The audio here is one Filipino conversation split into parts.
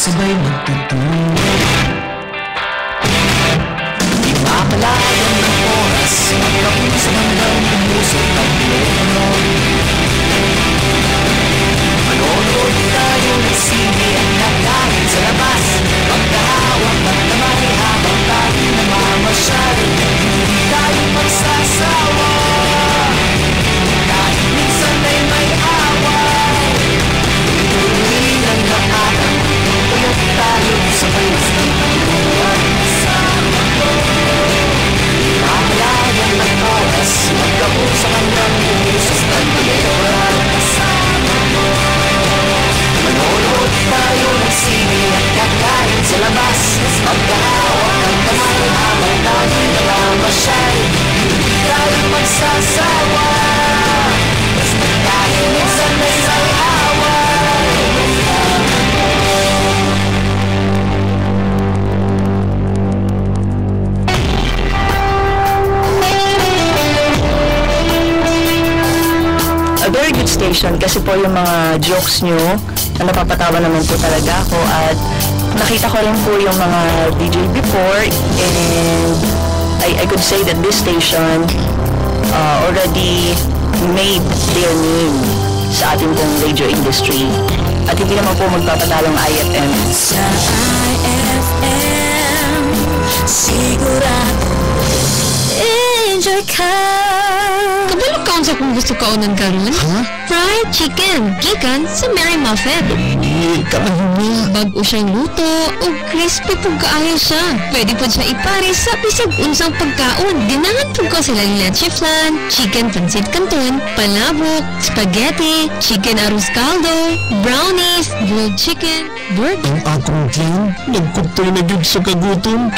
sabay magtutulog. Di mapalayan ng oras, magkapuso hanggang pumusok ang telepono. Manonood tayo ng sine at kakain sa labas, magkahawak at kamay habang tayo namamasyal. Hindi tayo magsasawa, kahit minsan ay may away. Tuloy lang lahat ang tuyot tayo sabay magtutulog. Kasama ko, di mapalayan ng oras, magkapuso hanggang pumusok ang telepono. Manonood tayo ng sine at kakain sa labas, magkahawak ng kamay habang tayo namamasyal. Hindi tayo magsasawa, basta kahit minsan may away. A very good station kasi po yung mga jokes nyo na napapatawa naman po talaga ako, at nakita ko rin po yung mga DJ before, and I could say that this station already made their name sa ating pong radio industry, at hindi naman po magpapatalang IFM. Sa IFM sigurado enjoy ka. Kabalo ka sa kung gusto ka unan karon? Fried chicken, gikan sa Mary Muffet. Bag-o siyang luto o crispy pug kaayo siya. Pwede po siya ipares sa bisag unsang pagkaon. Ganahan po ko sila leche flan, chicken pancit canton, palabok, spaghetti, chicken arroz caldo, brownies, grilled chicken, burger. Ang akong tiyan, nagkuptoy na gyud sa kagutom.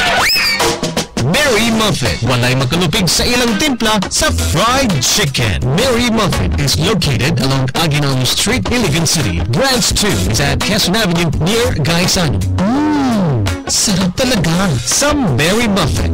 Mary Muffet, walay makalupig sa ilang timpla sa fried chicken. Mary Muffet is located along Aguinaldo Street, Iligan City. Branch 2 is at Quezon Avenue near Gaisano. Sarap talaga sa Mary Muffet.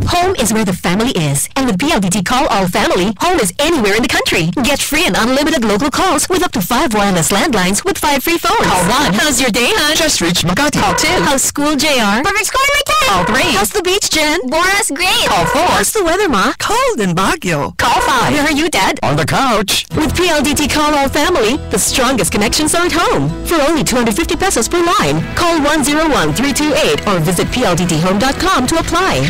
Home is where the family is, and with PLDT Call All Family, home is anywhere in the country. Get free and unlimited local calls with up to 5 wireless landlines with 5 free phones. Call 1. How's your day, hon? Just reached Makati. Call 2. How's school, JR? Perfect score, my kid. Call 3. How's the beach, Jen? Bora's great. Call 4. How's the weather, Ma? Cold in Baguio. Call 5. Where are you, Dad? On the couch. With PLDT Call All Family, the strongest connections are at home. For only 250 pesos per line. Call 101-328 or visit pldthome.com to apply.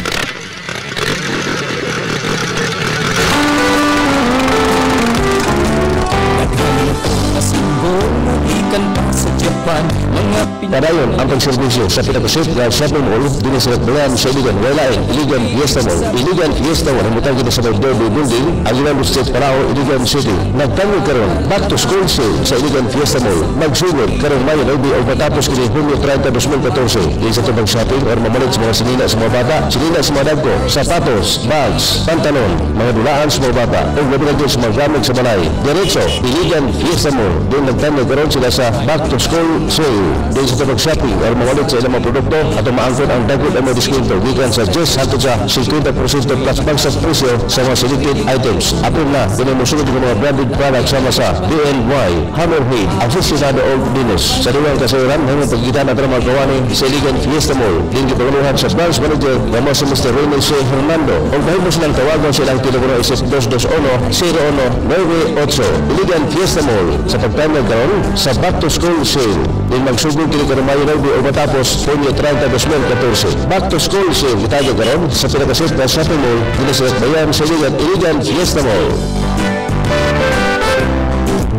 Padayon ang pagserbisyo sa pinakasit na shopping mall din sa Bayan sa Iligan, Walain, Iligan Fiesta Mall. Iligan Fiesta Mall ang mutang kita sa Derby Building, Aguinaldo Street, Parao, Iligan City. Nagtanggol karon back to school sale sa Iligan Fiesta Mall. Magsugod karon Mayo na o patapos kini Hunyo 30, 2014. Di sa tubag shopping or mamalit sa mga sinina sa mga bata, sinina sa mga dagko, sapatos, bags, pantalon, mga dulaan sa mga bata, o gabinagin sa mga gamit sa balay. Diretso, Iligan Fiesta Mall. Doon nagtanggol karon sila sa back to school sale. Di sa tubag shopping or mamalit sa ilang mga produkto at maangkot ang dagko at mga diskwento gikan sa 10 hangtod sa 50% plus bang sa presyo sa mga selected items. Apil na, dinumusunod ng mga branded products sama sa DNY, Hammerhead, Aficionado o Dinos. Sa duwang kasayuran, hanggang pagkita na mga gawani sa Iligan Fiesta Mall. Din kipangaluhan sa branch manager na si Mr. Raymond C. Hernando. Kung kahit mo silang tawagan silang telepono isip 221-01-98. Iligan Fiesta Mall sa pagtanyag karon sa back to school sale. Din magsugod kini karon Mayo o matapos Hunyo 30, 2014. Back to school sale kitanya karon sa pinakasit na shopping mall din sa Bayan sa Iligan Fiesta Mall.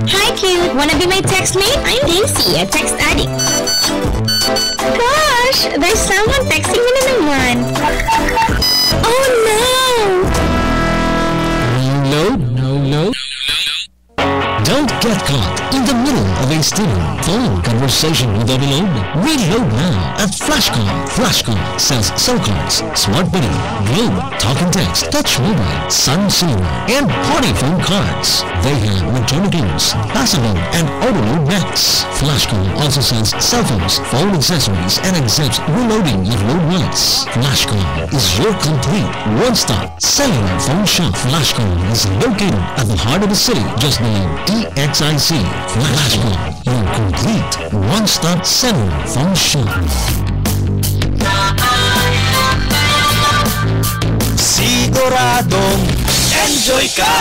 Hi, cute. Wanna be my text mate? I'm Daisy, a text addict. Gosh, there's someone texting me na naman. Oh no! No. Don't get caught in the middle of a steaming phone conversation with a beloved. Reload now at Flashcom. Flashcom sells cell cards, smart video, Globe, talk and text, touch mobile, Sun Cinema, and party phone cards. They have electronic loans, passable, and auto load nets. Flashcom also sells cell phones, phone accessories, and accepts reloading if load once. Flashcom is your complete one-stop cellular phone shop. Flashcom is located at the heart of the city, just below DXIC. Flashcom, your complete one-stop center for shopping. Siguradong enjoy ka.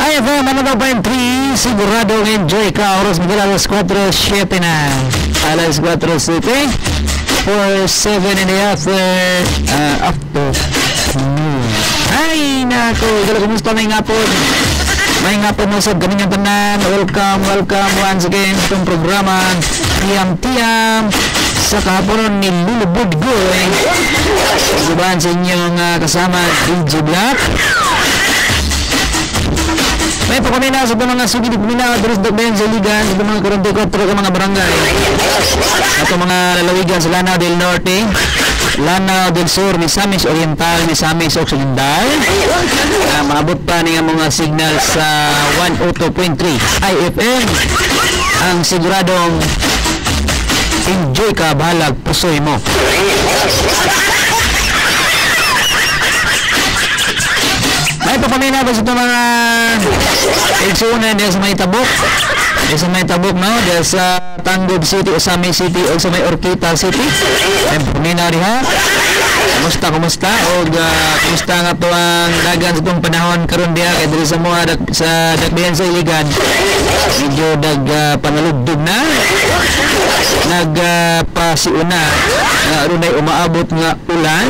IFM, ano ba 3? Siguradong enjoy ka. Oras mo alas 4:07 na. Alas 4:07 for 7 in the after noon. Ay, nako. Kumusta may ngapon? May ngapon mo sa ganing ang tanan. Welcome once again sa itong programa Tiam-Tiam sa kahaponon ni Lulubod Goy. Gubahan sa inyong kasama DJ Black. May pakumina sa mga sugid kumina Dros Dagben sa Ligan sa mga 44 ka mga barangay. Ato mga lalawigan sa Lanao del Norte, Lanao del Sur, Misamis Oriental, Misamis Occidental. Maabot pa niya mga signal sa 102.3 IFM. Ang siguradong enjoy ka, bahalag pusoy mo. May papamina ba sa ito mga eksuna dahil sa may tabok? Dahil sa may tabok, no? Dahil sa Tanggol City o sa May City o sa may Orquita City. May papamina rin ha? Kumusta? O kumusta nga po ang dagan sa itong panahon karon diya kaya dali sa mga sa Dakbayan sa Iligan. Medyo panalugdog na. Nagpasiuna. Runay umaabot nga ulan.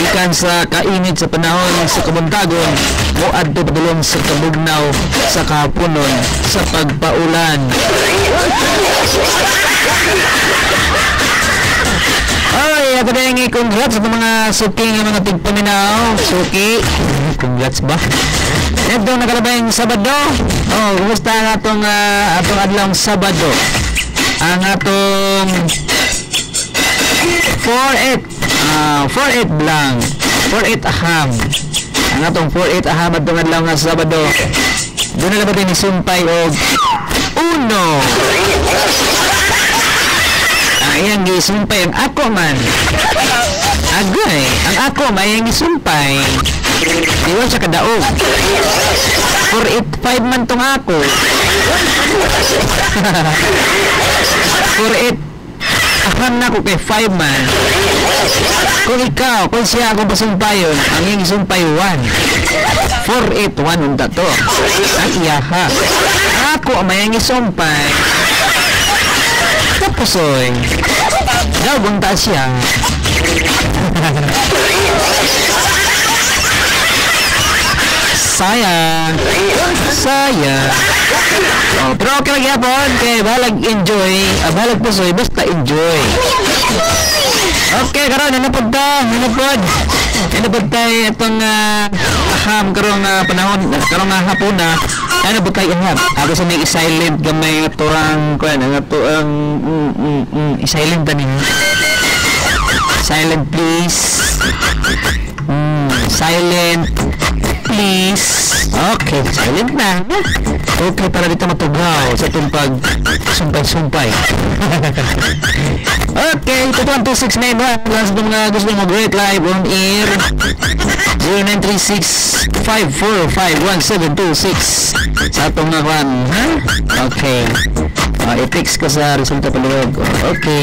Ikan sa kainit sa panahon sa kabuntagon o adto padulong sa kabugnaw sa kahaponon sa pagpaulan. Ay, ako na yung congrats sa mga suki ng mga tigpaminaw. Suki, congrats ba? Ito nakalabay yung Sabado. Oh, kumusta ang atong adlong Sabado? Ang atong 4-8 blank 4-8 aham ang atong 4-8 aham at tungad lang nga Sabado doon na labot ni sumpay o 1 ang iyang gisumpay ang ako man agay ang ako may iyang gisumpay iwan sa kadaog 4-8-5 man tong ako 4-8 aham na ko kay 5 man. Kung ikaw, kung siya akong pasumpayon, ang iyong isumpay 1. 4-8-1 unta to. Ang iyaha. Ako ang mayang isumpay. Tapos oy. Daw bunta siya. Sayang. Oh, pero okay lang yapon kay balag enjoy, balag pusoy basta enjoy. Okay, karon nanapod tayo itong aham karong panahon karong hapon na nanapod tayo aham. Ako sa may silent gamay turang kuan nga to ang silent tani. Silent please. Silent please. Okay, silent na. Okay, para dito matugaw sa itong pag-sumpay-sumpay. Okay, ito po ang 2691. Last ng mga gusto mag-rate live on air. 0936-545-1726. Sa itong nakuan. Okay. I-text ko sa resulta paluwag. Okay.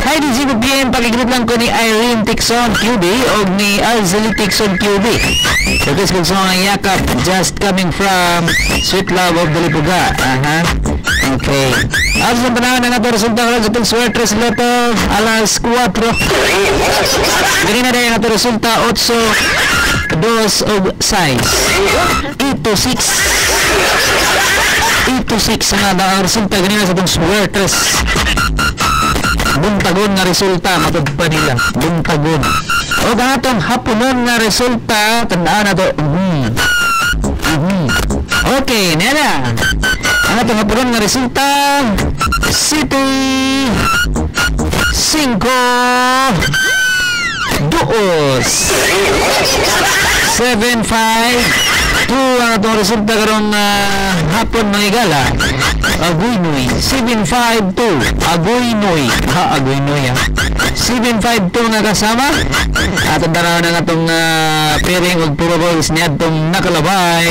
Hi, DGBPM. Pag-igrip lang ko ni Irene Tixon QB o ni Alzali Tixon QB. So, guys, kung sa mga yakap, just coming from Sweet Love of Dalipuga. Okay. Alas ng panahon na nga ito, resulta ko lang sa itong Swertres Loto, alas 4. Ganyan na rin nga ito, resulta 8, 2 of size. 8-6 nga na ang resulta, ganyan na sa itong Swertres. Buntagon nga resulta, matod pa nila. Buntagon. O ganatong hapunon nga resulta, tandaan na ito. Okay, nila. Ang atong hapunon nga resulta, City 5 2 7-5 2 ang atong resulta karong hapon mga igala. Agoy Noy 7-5-2 Agoy Noy Agoy Noy 752 nga kasama. At ang tanaw na nga itong pairing og puro boys niya itong nakalabay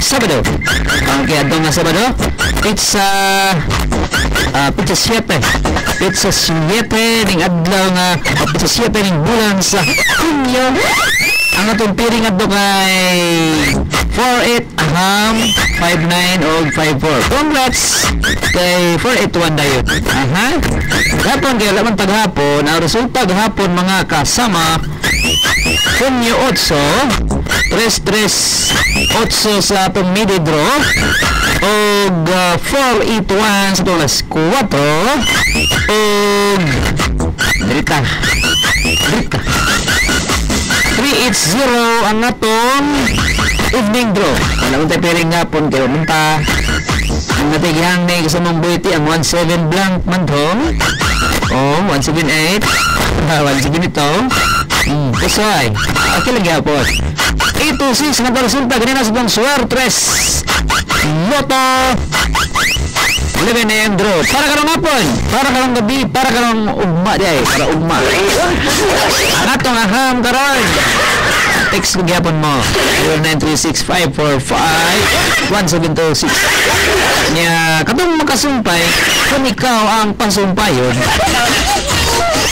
Sabado. Okay, itong Sabado pizza 7 ning adlaw nga pizza 7 ning bulan sa Hunyo. Ang atong pairing adto kay 48 aham 59 o 54. Congrats kay 481 dayon. Gapon kay laman paghapon ang resulta gahapon mga kasama Hunyo 8 338 sa atong midi draw og 481 sa tulas 4 og Drita 380 ang atong evening draw. Wala tayo piring hapon kayo munta ang natigihang na kasamang buwiti ang 17 blank mandong 178 178 ito kusay okay lang hapon 826 nga resulta ganina sa itong Suertres Loto 11 AM draw para karong hapon para karong gabi para karong ugma diay para ugma ang atong aham karon text ko gyapon mo 0936-545-1726 nya katong makasumpay kung ikaw ang pasumpayon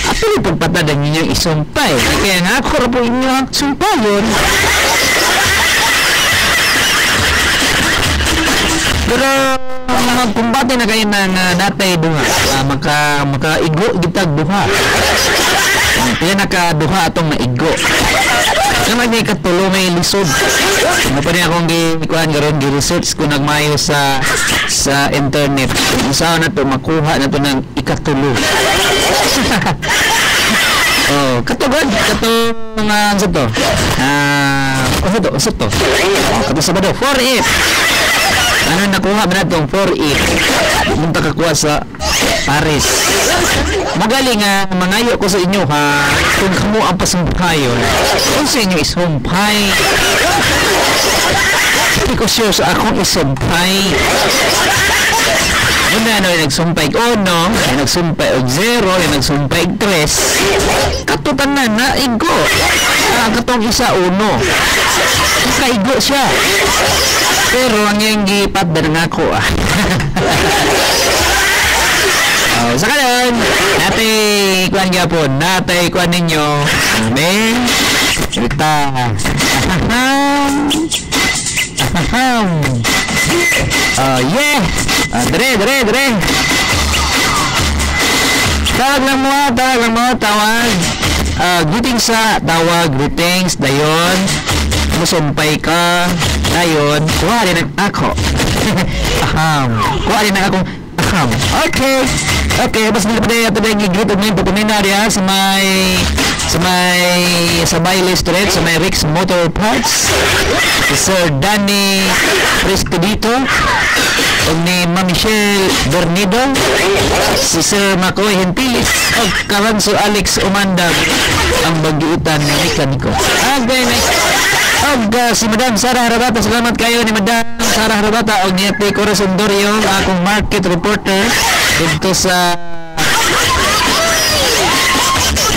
apili pagpatadan ninyo isumpay kaya nga ako ra po inyo ang sumpayon pero mga kumbate na kayo ng natay duha maka-igo gitag duha kaya naka-duha atong maigo naman niya katulo may lisod ano pa rin akong gikuhan garon gi-research ko nagmayo sa internet usahan na to makuha na to ng ikatulo katugod katong ano to katong Sabado 4-8 ano nakuha ba na itong 4-8 munta kakuha sa Paris magaling nga mangayo ko sa inyo ha kung kamo ang pasumpayon kung sa inyo isumpay hindi ko sure sa akong isumpay una no yung nagsumpay no yung nagsumpay og 0 yung nagsumpay 3 katutan na naigo katong isa 1 kaigo siya pero ang yung gipadder nga ako sa kanan natay kuhan gyapon natay kuhan ninyo amen cerita yeah dre tawag lang mo tawag greetings sa tawag greetings dayon musumpay ka dayon kuha rin ako kuha rin akong okay basta nila pa rin ito rin i-greet og may papuninarya sa Bailey Street sa may Rick's Motor Parts si Sir Danny Prestidito o ni Ma'am Michelle Bernido si Sir Macoy Hentilis o Karanso Alex Umandag ang bagiutan ni Mekaniko si Madam Sarah Harabata salamat kayo ni Madam Sarah Harabata o ni Ate Corazon Dorio akong market reporter dito sa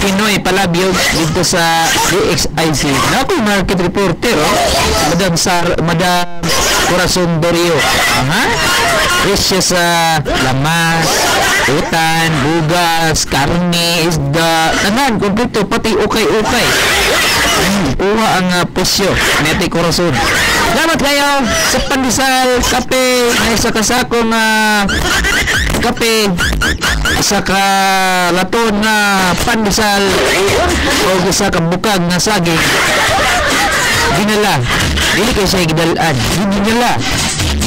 Pinoy Palabyog dito sa DXIC akong market reporter Madam Corazon Dorio presyo sa lamas utan, bugas, karne, isda tanan, kumpleto, pati ukay-ukay kuha ang presyo ni Ate Corazon salamat kayo sa pandesal, kape may sa kasakong kape sa kalaton na pandesal o sa kabukag na saging dinala dili kayo siya gidalaan dinala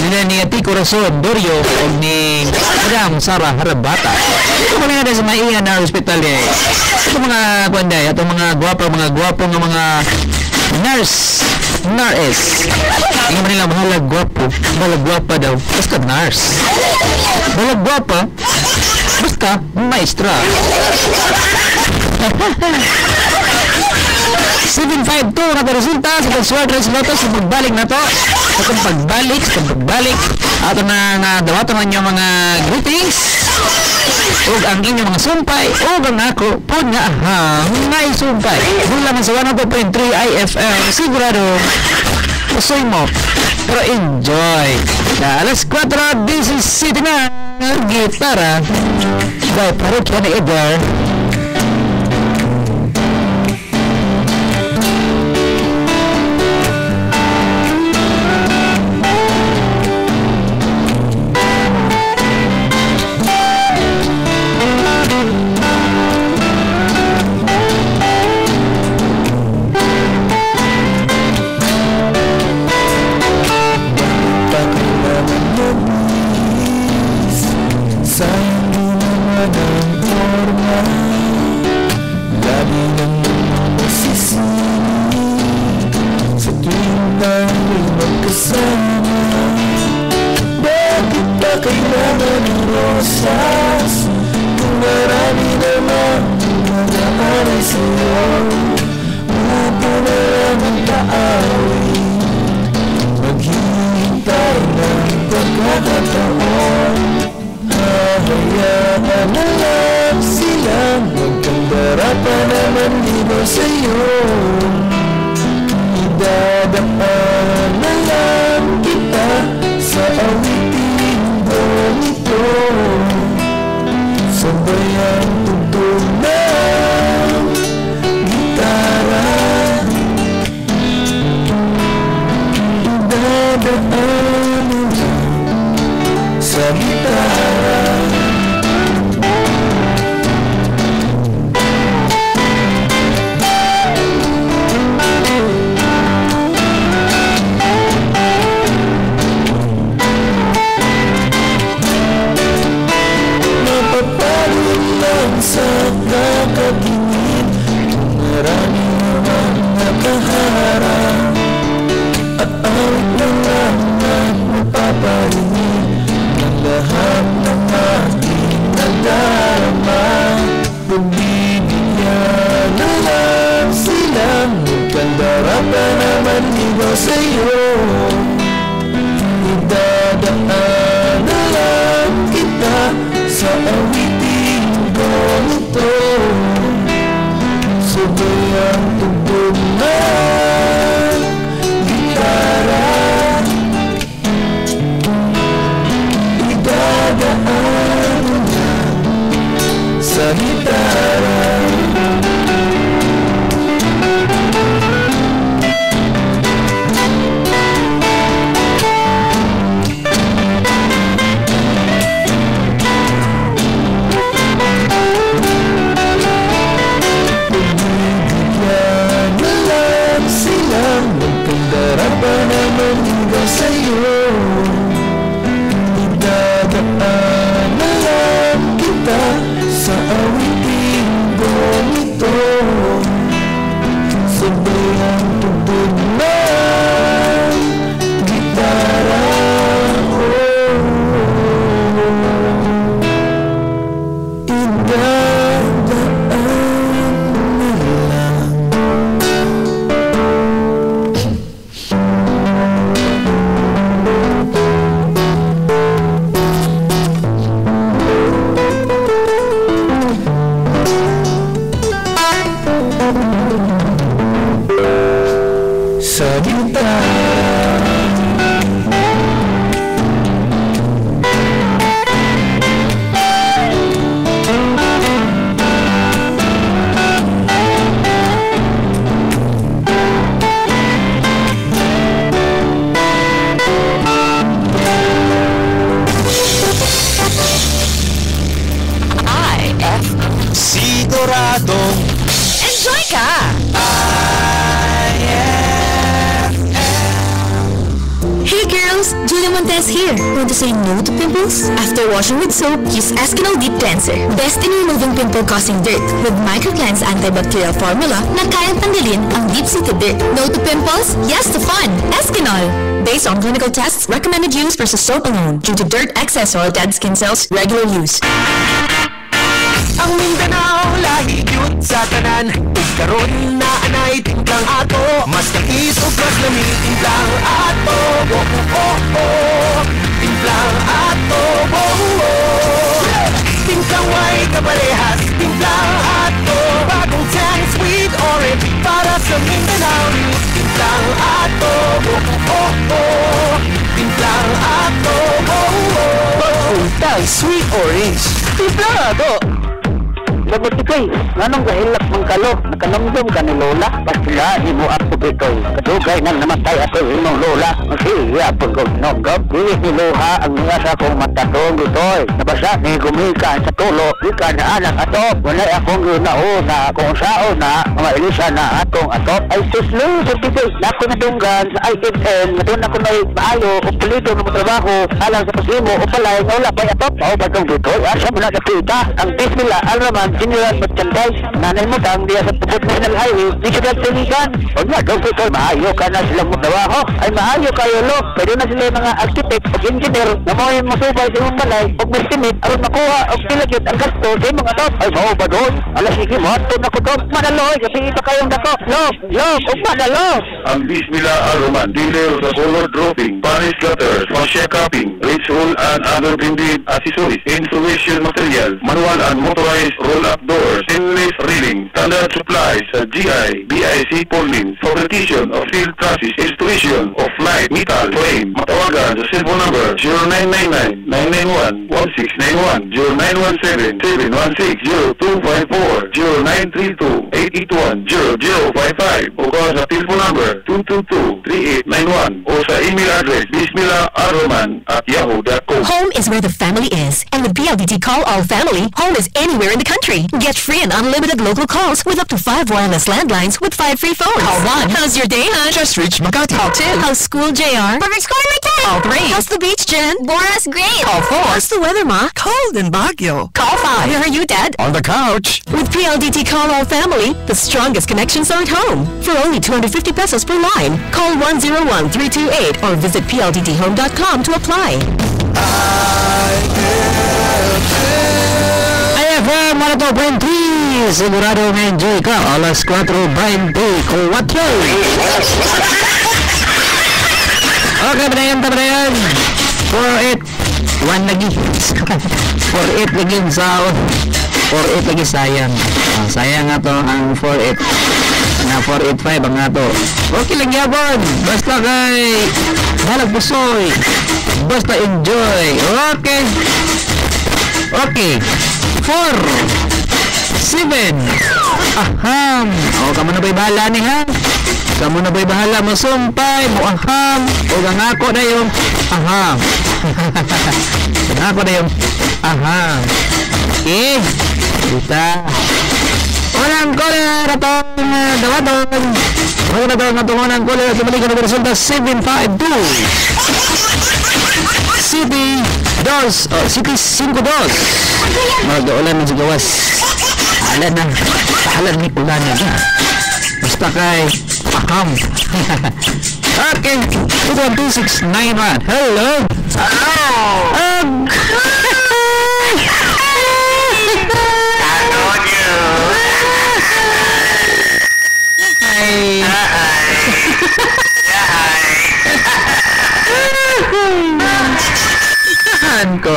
nila ni Ate Corazon Dorio o ni Madam Sarah Harabata ito mga nga sa maiya na hospital ito mga kwanday ito mga gwapo nga mga nurse hindi man nila mahalag gwapa daw basta nurse mahalag gwapa basta maestra 752 na resulta sa pag-sword race loto sa pagbalik na to. Sa pagbalik. Ato na dawato man yung mga greetings. Ug ang inyong mga sumpay. Ug ang ako po nga may sumpay. Mula man sa 102.3 IFM. Sigurado usoy mo. Pero enjoy. Alas 4, this is City na gitara. By Parokya ni Edgar. Sayang din naman ang forma, lagi nang masisini sa tuwing tayo'y magkasama. Bakit ba kailangan ng rosas kung marami naman nag-aaray sa'yo? Mupo na lang ang taawin, maghihintay ng pagkakataon. Hayaan na lang silang magkandara pa naman dito sa'yo. Idadaan na lang kita sa awiting ganito. Sabay ang tugtog ng gitara. Idadaan na lang sa gitara. Napapalun lang sa kakatingin, marami naman nakaharap. At awit na lang at mapaparinig ng lahat ng aking nadarama. Pagbibigyan na lang silang magkandara pa naman dito sa'yo. Idadaan na lang kita sa awiting ganito. Sabay ang tugtog ng gitara. Idadaan na lang sa gitara. Siguradong Enjoy ka! Hey girls, Julia Montez here. Want to say no to pimples? After washing with soap, use Eskinol Deep Cleanser. Best in removing pimple-causing dirt with Micro-Cleanse antibacterial formula na kayang tanggalin ang deep-seated dirt. No to pimples? Yes to fun! Eskinol! Based on clinical tests, recommended use versus soap alone due to dirt, excess, or dead skin cells, regular use. Ang Mindanao lahi yun sa tanan. Ug karon na anay timplang ato, mas nakis ug mas lami timplang ato. Timplang ato. Timplang way kaparehas, timplang ato. Bagong tan, sweet orange para sa Mindanao. Timplang ato. Timplang ato. Bagong tan, sweet orange, timplang ato. Lagot ikay, nganong gahilak mong kalo, nakanamdam ka ni Lola, basta ni mo ako ikaw. Kadugay nang namatay ako imong Lola, masiya po ko nonggap. Dili ni Loha ang mga sa akong matatong ito'y. Nabasa ni gumika sa tulo, ika na anak ato. Walay akong nauna kung sao na, mga ilisa na atong ato. Ay suslo, sirtikay, nako nadunggan sa IFM, nadun ako na maayo, o pulido na mo trabaho, alang sa pasimo, o palay, wala pa ato. Pao ba itong dito'y, asa mo na nakita, ang bismillah, alraman, General merchandise, nanay mo tang diya sa tubod national highway, di siya nagtiligan. O nga, doon ko maayo ka na silang magdawaho. Ay maayo kayo lo, pwede na sila mga architect o engineer na mo yung masubay sa imong balay o estimate aron makuha o pilagit ang gasto sa imong ato. Ay mao ba doon? Alas sige mo, ato na ko doon. Manaloy, kasi ito kayong dako. Love, o manalo. Ang Bismillah Aroman, dealer sa color dropping, varnish gutters, fascia capping, ridge roll and other blended accessories, insulation material, manual and motorized roll-up doors, stainless railing, standard supplies sa GI, BIC Pullins, fabrication of steel trusses, installation of light metal frame. Matawagan sa cellphone number 0999-991-1691, 0917-716-0254, 0932-881-0055, o sa telephone number 222-3891, o sa email address bismillaharoman@yahoo.com. Home is where the family is, and with PLDT Call All Family, home is anywhere in the country. Get free and unlimited local calls with up to 5 wireless landlines with 5 free phones. Call 1. How's your day, hon? Just reached Makati. Call 2. How's school, JR? Perfect score, my kid! Call 3. How's the beach, Jen? Bora's great! Call 4. How's the weather, Ma? Cold in Baguio. Call 5. Where are you, Dad? On the couch. With PLDT Call All Family, the strongest connections are at home. For only 250 pesos per line. Call 101-328 or visit pldthome.com to apply. IFM 102.3, sigurado ma-enjoy ka. Alas 4:24. Okay, padayan. 4-8 1 lagi. 4-8 lagi sa 4-8 lagi sayang. Sayang nga to ang 4-8 na 4-8-5 ang nga to. Okay lang yapon. Basta kay halag pusoy. Basta enjoy. Okay. 4-7 aham. Kamu na ba'y bahala ni ha? Kamu na ba'y bahala mo sumpay mo aham. O gangako na yung aham. Gangako na yung aham. Okay? Kita unang koler atong dawadon. Una daw nga itong unang koler at balik na resulta 7-5-2 City 5-2 mag-ulan na sa gawas. Halan ni ulan na basta kay aham. Okay, 2-1-2-6-9-1. Hello. Saan ko?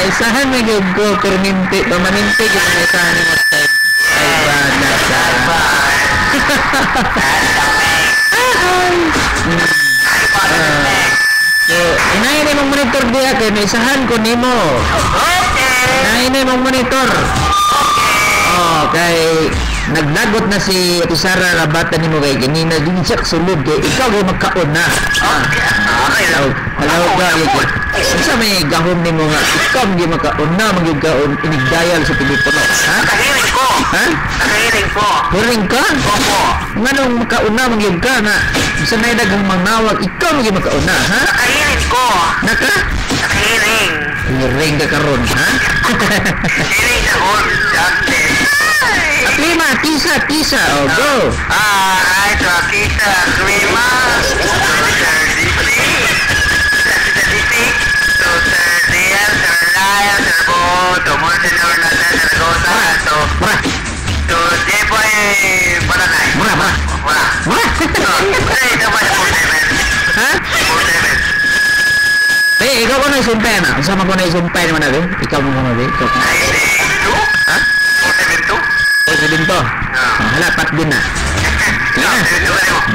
Isahan may ko perminti pamaminti kita may isahan ni Mustad ay bana inahin na mong monitor diya kaya may isahan ko ni mo. Inahin na mong monitor. Kay nagdagot na si Ate Sara rabatan ni mo kay ganina din siya sulod kay ikaw ay magkaon na. Hello ka sa may gahom ni mo nga ikaw hindi makaon na magigkaon inigdayal sa telepono. Nakahiring ko. Nakahiring ko. Hiring ka? Opo. Nganong makaon na magiging ka na sa may dagang mangnawag ikaw magiging makaon na ha? Nakahiring ko. Nakahiring. Hiring ka karon ha? Hiring na ko. At lima, tisa. Go. Ay, so, kisa, klima. ikaw ko na isumpay na. Sama ko na isumpay naman na rin. Ikaw mo na rin. Ha? 472? 472? Hala, pat din na.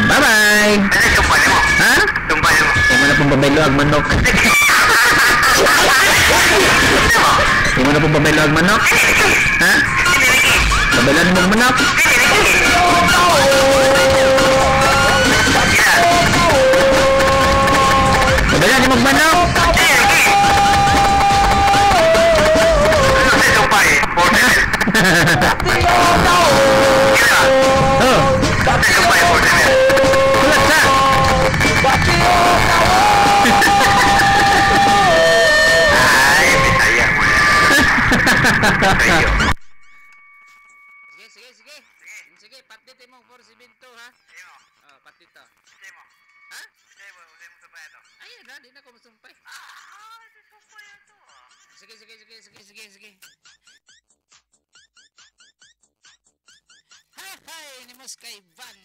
Bye-bye! Ha? Yung mo na pong babayluag manok. Yung mo na pong babayluag manok. Ha? Babayluag mo manok. Babayluag mo manok. Sige, patit mo 472 ha? Oh, patit to. Ha? Ayun na, di na ko masumpay. Sige. Hay, ni mas kay Van.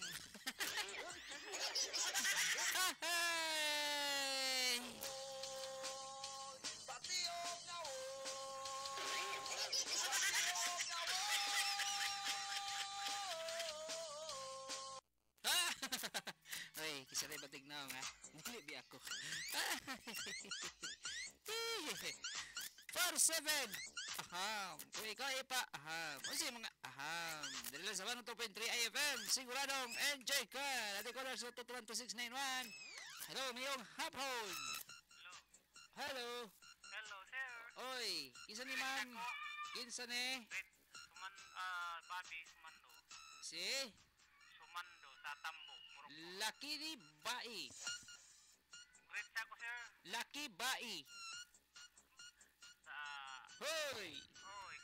Hay. Ay, kisari batig na nga. Dili bi ako. 47. Aham. Kung ikaw ay pa, aham. O siya mga aham. Dali lang sa 102.3 IFM. Siguradong enjoy ka. Dati ko lang sa 212-691. Hello, mayong hapon. Hello. Hello, sir. Oy, kinsa ni ma'am? Kinsa ni? Bobby, Sumando. Si? Sumando, sa Tambo. Lucky ni Bai. Great sa ko, sir. Lucky Bai. Sa... Hoy!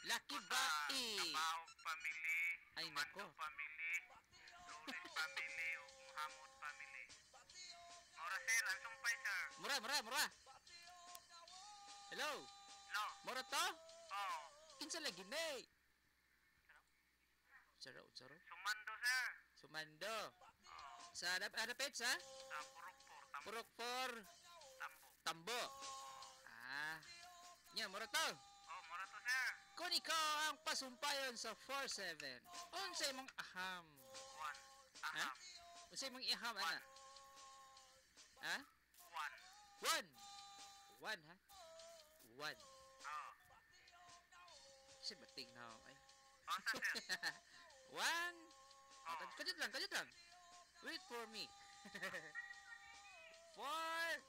Lucky Bai. Kabaog family. Ay, nako. Family. Lulit family. O Muhammad family. Mora, sir. Ang sumpay, sir. Mura. Hello? No. Mura to? Oh. Kinsa lagi ni? Saro. Sumando, sir. Sumando. Sa adapit sa? Sa Purukpor. Tambo. Purokpor. Tambo. Nya, mura to? Oh, mora to, sir. Kung ikaw ang pasumpayon sa 47, unsay mong aham? 1. Ha? Aham. Unsay mong iham, ana? Ha? 1. 1, ha? 1. Oh. Kasi bating na ako, ay. Oh, sir. 1. Oh. Kajut lang. Wait for me. 4,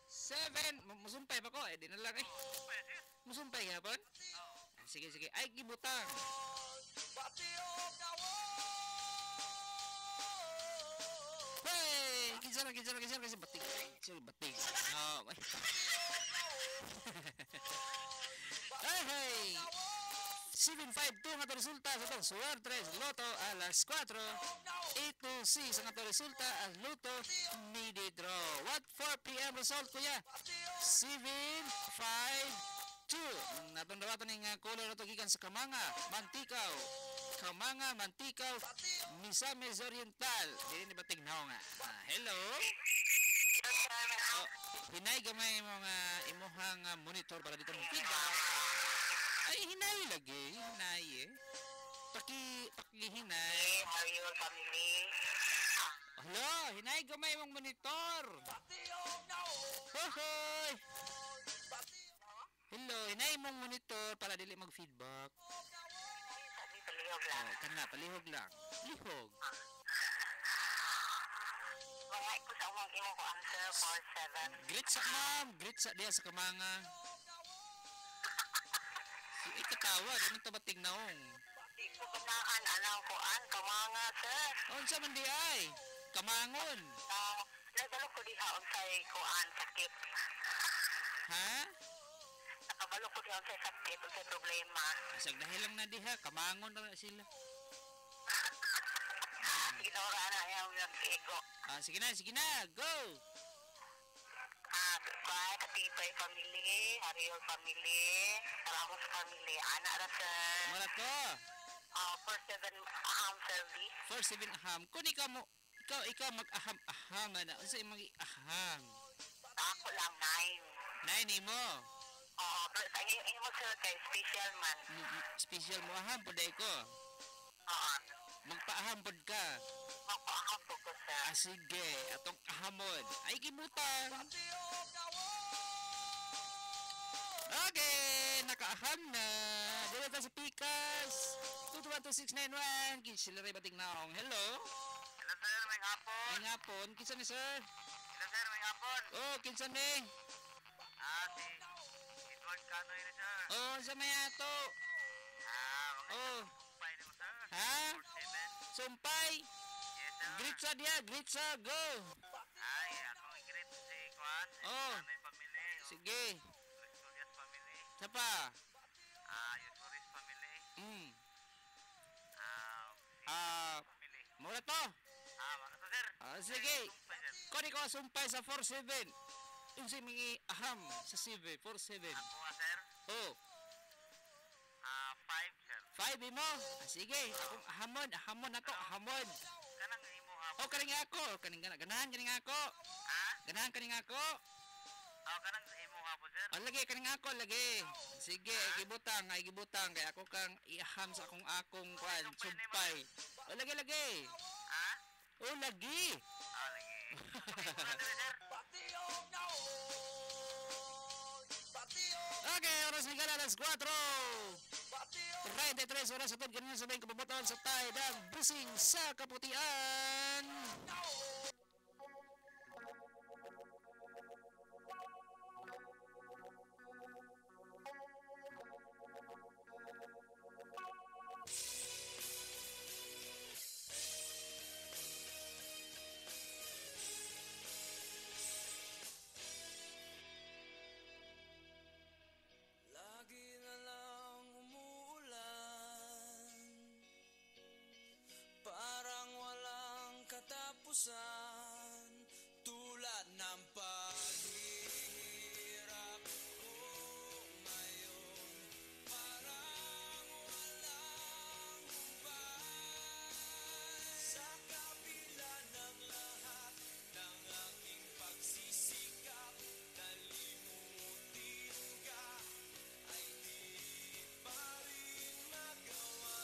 7. Musumpay pa ko, eh. Di na lang, eh. Sumpay, sir. Musumpay hapon? Oh. Sige. Ay, gibutang. Hey! Kinsa lang kasi bating. Sige, bating. Oh, hey! 752 nga to resulta sa itong Suwar 3 Loto alas 4. 826 nga to resulta ang Loto midi draw. What 4 p.m. result kuya? 752. Natong dawato ning color na to gikan sa Kamanga, Mantikaw. Kamanga, Mantikaw, Misamis Oriental. Dili ni bating naw nga. Hello. Oh, hinay gamay mga imuhang monitor para dito mong feedback. Ay, hinay lagi. Hinay eh. Pakihinay. Ariel family. Hello, hinay gamay mong monitor. Hoy! Hello, hinay mong monitor para dili mag-feedback. Sabi palihog lang. Palihog lang. Lihog. Mga ko sa umang imo ko answer 47. Great sa ma'am. Great sa diya sa Kamanga. Ay, katawa. Ganun tabating naong. Iko kanaan anang ko an kamanga sir. Unsa man di ay? Kamangon. Nagdalo ko diha unsay ko an sakit. Ha? Nakabalo ko diha unsay sakit unsay problema. Asag dahil lang na diha. Kamangon na sila. Ginora na yung ego. Sige na. Go! Kaya Katipay family, Ariel family, Ramos family, anak na sir. Mara to. 47 aham service. 47 aham. Kung ikaw mag-aham-aham na. Unsa imong aham? Ako lang 9. Naini mo. Oo, ang imo sir kay special man. Special mo aham po day ko. Oo. Magpaaham pod ka. Magpaaham po ko sir. Sige, atong ahamon. Ay gimutan. Okay, nakaaham na. Dito ta sa Pikas. 2212691. Kisila rin bating naong. Hello? Hello sir, may hapon. May ngapon. Kinsa ni sir? Hello sir, may hapon. Oh, kinsa ni? Si Edward Canoy na sir. Oh, sa may ato. Mga Oh. sumpay ni mo sir. Ha? 47. Sumpay. Yes sir. Greet sa dia, greet sa. Go. Ay, akong i-greet si Kwan. Oh. May family. Sige. Julius family. Sa pa? Yusuris family. Family. Mura to. Mga to sir. Sige. Sumpay sir. Kani ko sumpay sa 47. Unsa mingi aham sa 47. Ako sir. Oh, 5 sir. 5 mo. Sige, akong ahamon na to, ahamon. Kanang imo hapon. Oh, kaning ako, ganahan kaning ako. Ganahan kaning ako. Kanang imo hapon sir. Oh, lagi kaning ako, lagi. Sige, gibutang kay ako kang iaham sa akong kwan, sumpay. Oh, lagi. Oh, lagi. Lagi. Sir. Okay, oras na gala, alas 4. 33 oras atod ganyan sabihin kapabuton sa tayo ng busing sa kaputian. Lagi na lang umuulan, parang walang katapusan, tulad ng paghihirap ko ngayon, parang walang hubay. Sa kabila ng lahat ng aking pagsisikap, nalimutin ka ay di pa rin magawa.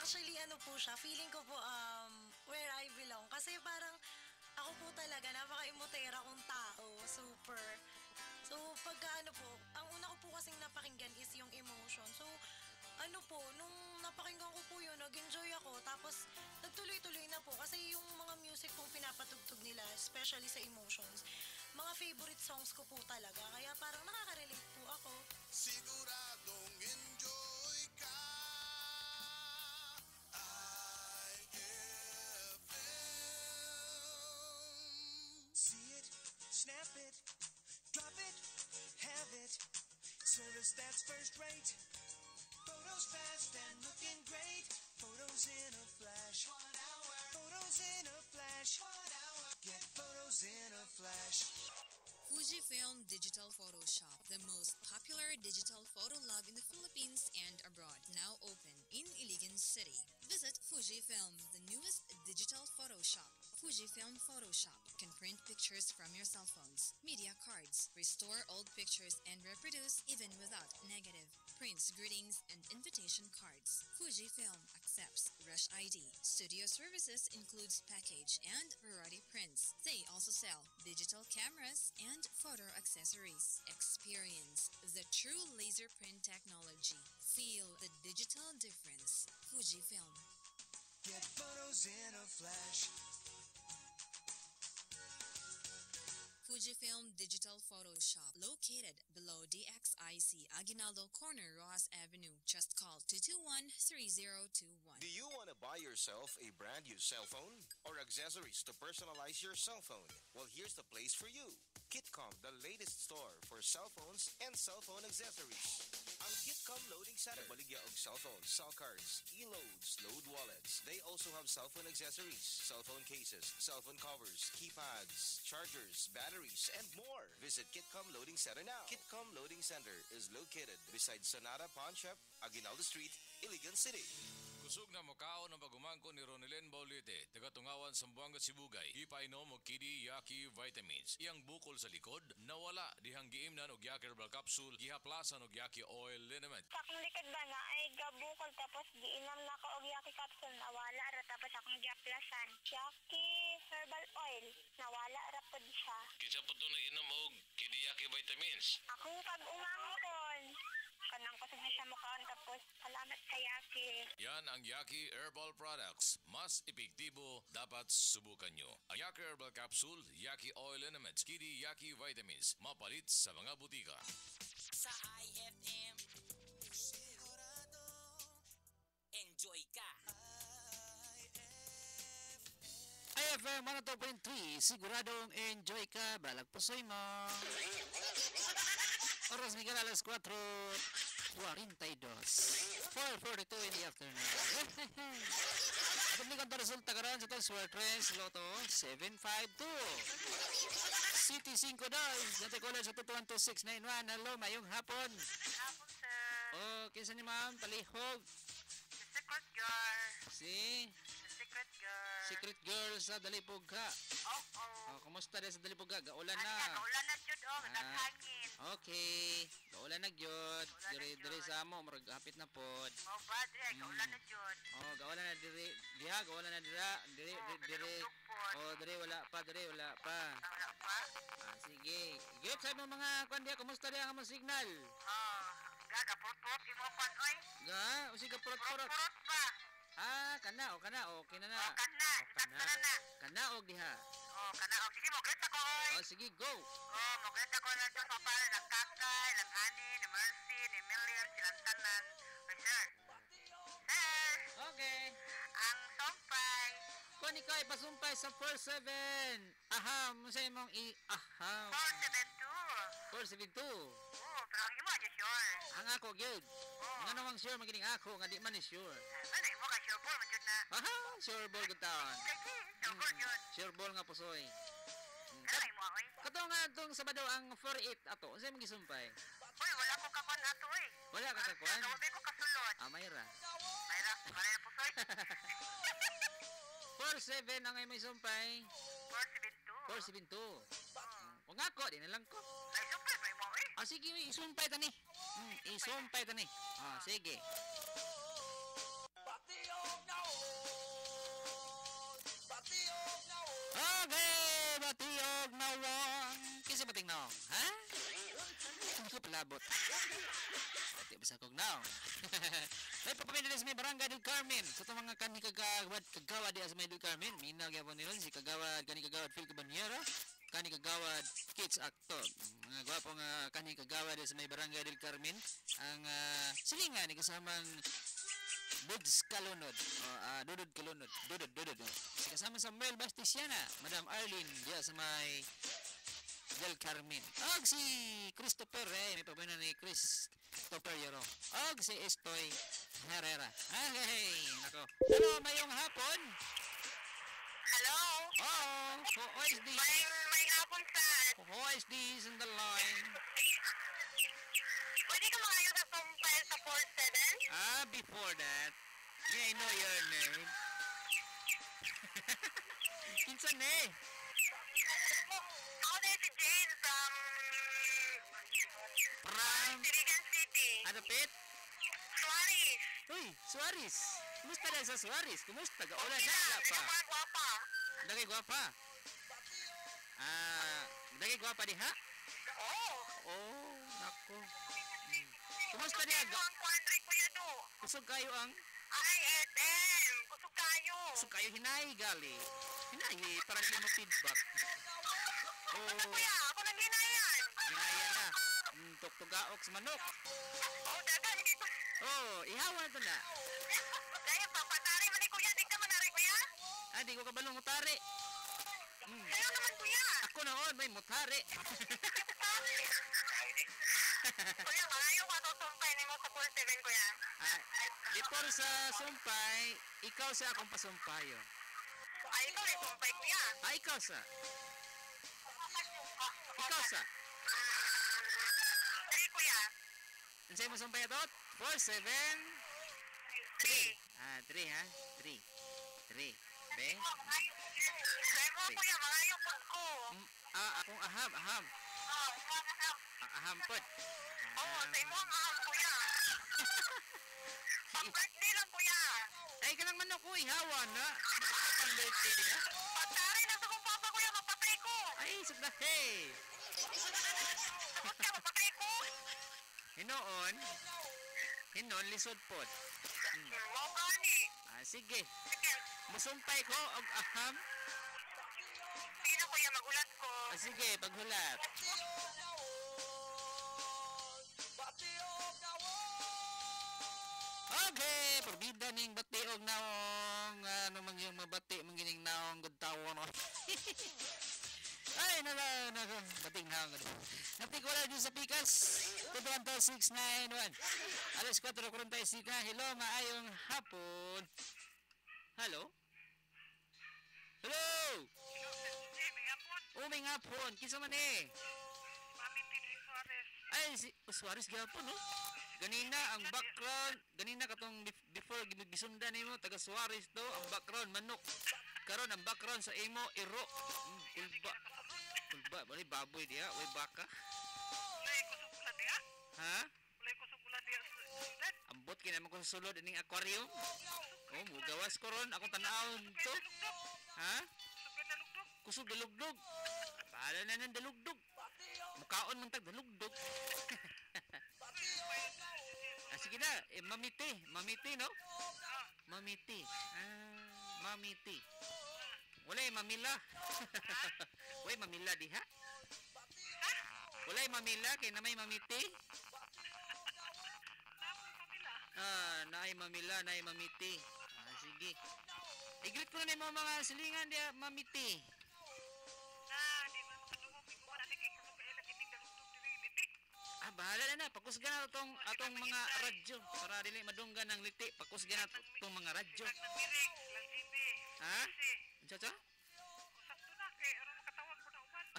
Actually, ano po siya, feeling ko po, where I belong. Kasi parang, ako po talaga, napaka-imotera kong tao. Super. So, pagka ano po, ang una ko po kasing napakinggan is yung Emotion. So, ano po, nung napakinggan ko po yun, nag-enjoy ako. Tapos, nagtuloy-tuloy na po. Kasi yung mga music pong pinapatugtog nila, especially sa Emotions, mga favorite songs ko po talaga. Kaya parang nakaka-relate po ako. Siguradong enjoy ka. See it, snap it, drop it, have it. Service that's first rate. Photos fast and looking great. Photos in a flash. 1 hour. Photos in a flash. 1 hour. Get photos in a flash. Fujifilm Digital Photoshop, the most popular digital photo lab in the Philippines and abroad, now open in Iligan City. Visit Fujifilm, the newest digital Photoshop. Fujifilm Photoshop can print pictures from your cell phones, media cards, restore old pictures and reproduce even without negative, prints greetings and invitation cards. Fujifilm accepts Rush ID. Studio services includes package and variety prints. They also sell digital cameras and photo accessories. Experience the true laser print technology. Feel the digital difference. Fujifilm. Get photos in a flash. Fujifilm Digital Photoshop, located below DXIC Aguinaldo Corner, Rojas Avenue. Just call 221-3021. Do you want to buy yourself a brand new cell phone or accessories to personalize your cell phone? Well, here's the place for you. Kitcom, the latest store for cell phones and cell phone accessories. Ang Kitcom Loading Center, baligya og cell phones, cell cards, e-loads, load wallets. They also have cell phone accessories, cell phone cases, cell phone covers, keypads, chargers, batteries, and more. Visit Kitcom Loading Center now. Kitcom Loading Center is located beside Sonata Pawn Shop, Aguinaldo Street, Iligan City. Kusog na mukhaon ang pagumangko ni Ronelen Baulite, taga-tungawan sa Buanga Sibugay. Ipainom og Kidi Yaki Vitamins. Iyang bukol sa likod, nawala dihang giimnan og Yaki Herbal Capsule, gihaplasan og Yaki Oil Liniment. Sa akong likod ba na ay gabukol tapos giinam na ko og Yaki Capsule, nawala ra tapos akong gihaplasan. Yaki Herbal Oil, nawala ra pod siya. Kinsa pud na inom og Kidi Yaki Vitamins? Akong pag-umangkon. Kanang ko na siya mukhaan tapos salamat sa Yaki. Yan ang Yaki Herbal Products. Mas epektibo, dapat subukan nyo. Ang Yaki Herbal Capsule, Yaki Oil Liniment, Kidi Yaki Vitamins. Mapalit sa mga butika. Sa IFM, sigurado, enjoy ka. IFM 102.3, siguradong enjoy ka. Balag pusoy mo. Oras Miguel alas 4:42. 4:42 in the afternoon. At ang ligang resulta karon sa itong Swertres Lotto 752. City 5 Dives. Dati ko lang sa 212-691. Hello, mayong hapon. Hapon, sir. Oh, kinsa ni ma'am? Palihog. Secret girl. Si? Secret girl. Secret girl sa Dalipugka. Oo. Oh, kumusta din sa Dalipugka? Gaulan na. Gaulan na jud oh, naghangin. Okay. Gaulan na gyud. Diri sa amo murag hapit na pod. Mao ba dire gaulan na jud. Oh, gaulan na diri. Diha gaulan na dira. Diri. Oh, diri wala pa. Wala pa. Sige. Gyud sa mga kuan diha, kumusta diha ang signal? Oh, gaga purot imo pan oy. Ga, usiga purot. Purot ba? Kana, okay na. Kana. Kana og diha. Oh, kana og sige mo greta ko oy. Oh, sige, go. Oh, mo greta ko na sa para ng Kakay, ng Ani, ni Mercy, ni Million, silang tanan. Sir. Sir. Okay. Ang sumpay. Kung ikaw ay pasumpay sa 47. Aha, musay mong aha. 472. 472. Oh, pero ang imo ay sure. Ang ako gyud. Nga namang sure magining ako nga di man ni sure. Ano imo ka sure ball man jud na. Aha, sure ball gud taon. Sure ball jud. Sure ball nga pusoy. Ano imo oy? Kato nga itong Sabado ang 48 ato. Unsay mong gisumpay? Oy, wala ko kapan ato oy. Wala ka kakuan? Wala ko kasulod. Mayra. Para pusoy. 47 ang may sumpay. 472. 472. O nga ko, di na lang ko. Ay, sumpay pa mo eh. Sige, isumpay tani. Isumpay tani. Sige. Pati yung og nawang. Kinsa ba ting nawang? Ha? Hindi ko palabot. Pati ba sa kog nawang? May papamilya sa may Barangay del Carmen. Sa itong mga kani kagawad diya sa may del Carmen. Minaw gyapon nila si kani kagawad Phil Cabanyera. Kani kagawad Kids Actor. Mga gwapong kani kagawad diya sa may Barangay del Carmen. Ang silingan ni kasamang Buds Kalunod. Dudod Kalunod. Dudod. Si kasama Samuel Bastisiana. Madam Arlene diya sa may Del Carmen. Og si Christopher may pabina ni Christopher Yoro. Og si Estoy Herrera. Hey, nako. Hello, mayong hapon. Hello? Oh, who is this? May hapon sa... Who is this in the line? Pwede ka makayo sa sumpay sa 47? Before that, may I know your name? Kinsa ne? Ako din si Jane from Iligan City. Ano, Pet? Suarez. Uy, Suarez. Kumusta na sa Suarez? Kumusta? Gaulan na, Yeah, pa. mga gwapa. Dagay gwapa. Dagay gwapa diha? Oo. Oh, nako. Kumusta diha? Ang kuandre kuya do. Kusog kayo ang? Ay, SM. Kusog kayo. Kusog kayo hinay, gali. Hinay, para di mo feedback. Ano kuya? Ako nang hinayan. Hinayan na. Tuktugaok sa manok. Oo, dagan. Ihawa na to na. Kaya papatari man ni kuya. Di ka manari kuya? Di ko kabalong mutari. Kayo naman kuya. Ako noon, may mutari. Kuya, malayo ka to sumpay ni mo sa 47 kuya. Before sa sumpay, ikaw sa akong pasumpayo. Ay, ikaw rin sumpay kuya. Ikaw sa? Ikaw sa? Ay, kuya. Ansay mo sumpay ito? 4, 7? 3. 3 ha? 3. Be? Kaya mo kuya, malayo po ko. Akong aham. Aham pod. Oo, sa imo ang aham kuya. Pang birthday lang kuya. Ay, kanang manok ko, ihawa na. Pang birthday na. Patari na sa kong papa kuya, mapatay ko. Ay, sugda, hey. Tapos ka, mapatay ko. Hinon, lisod pod. Wow gani. Sige. Musumpay ko, og aham. Sige na kuya, magulat ko. Sige, paghulat. Okay, pagbida ning batiog naong ano man yung mabati mangining naong good tawo no. Ay, bating naong good. Napik wala din sa pikas. 21691. Alas 4:40 na. Hello, maayong hapon. Hello? Hello? May hapon. Kinsa man eh? Mami Pili Suarez. Ay, si Suarez gyapon no. Ganina ang background, katong before gisundan nimo taga Suarez to, ang background manok. Karon ang background sa imo iro. Kulba, bali baboy diha, way baka. Ulay ko sugula diha. Ha? Ulay ko sugula diha. Ambot kina mo kung sulod ining aquarium. Mugawas ko ron akong tan-awon to. Ha? Kusog dalugdog. Paala na ng dalugdog. Mukaon man tag dalugdog. Sige na, mamiti no? Mamiti. Mamiti. Walay mamila. Way mamila diha. Walay mamila kay na may mamiti. Naay mamila, naay mamiti. Sige. I-greet ko na yung mga silingan diya, mamiti. Bahala na na. Pakusgan na atong mga radyo. Para dili madunggan ng liti. Pakusgan na itong mga radyo. Ha? Chacha?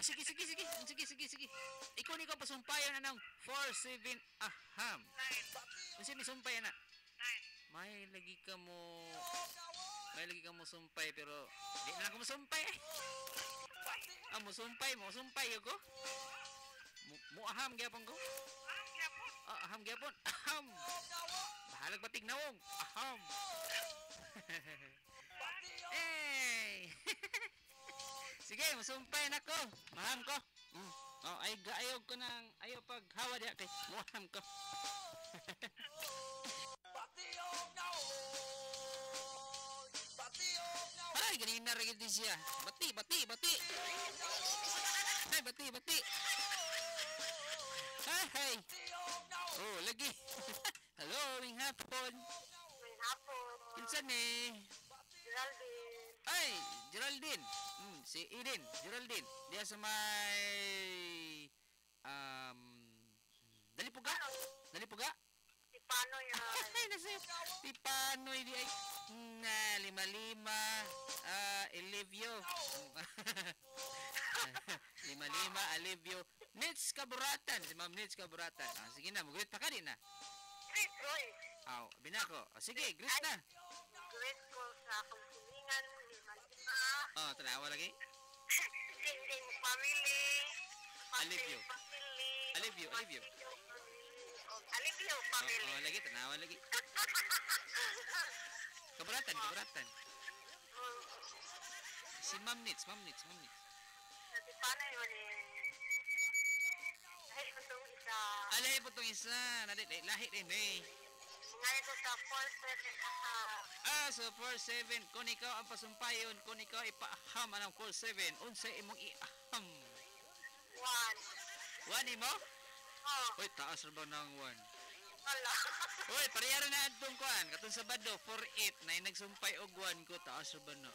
Sige. Ikaw pasumpayan na ng 47 aham. Kasi may sumpayan na. May lagi ka mo sumpay pero di na ako musumpay eh. Musumpay ako. Aham gyapon ko. Aham gyapon. Aham. Bahalag batig nawong. Aham. Sige, masumpay na ko. Maham ko. Oh, ay gaayog ko ng ayaw pag hawa diha kay maham ko. Ay, ganina rin din siya. Bati. Ay, bati. Ay. Oh, lagi. Hello, ring hapon. Kinsa ni? Ay, Geraldine. Si Eden, Geraldine. Dia sa may Dalipuga? Tipanoy yan. Ay, nasa Tipanoy di ay na lima-lima Elivio. Lima-lima Elivio. Nits Kaburatan. Si Ma'am Nits Kaburatan. Sige na, mag-greet pa ka din na. Great, Roy. Bina ko. Sige, greet na. Great ko sa pagsilingan, lima-lima. Tanawa lagi. Sinding family. Alivio. Alivio family. Lagi, tanawa lagi. Kaburatan. Si Ma'am Nits. Kasi paano yun Lahi ko itong isa. Alay po itong isa. Lahi din eh. Ngayon ko sa 4-7 So 4-7. Kung ikaw ang pasumpayon, kung ikaw ipaaham anong 4-7, unsay imong iaham? 1 mo? Uy, taas ra ba ng 1? Wala. Uy, parehara na adtong kuan. Katong Sabado, 4-8 na nagsumpay og 1 ko, taas ra ba na?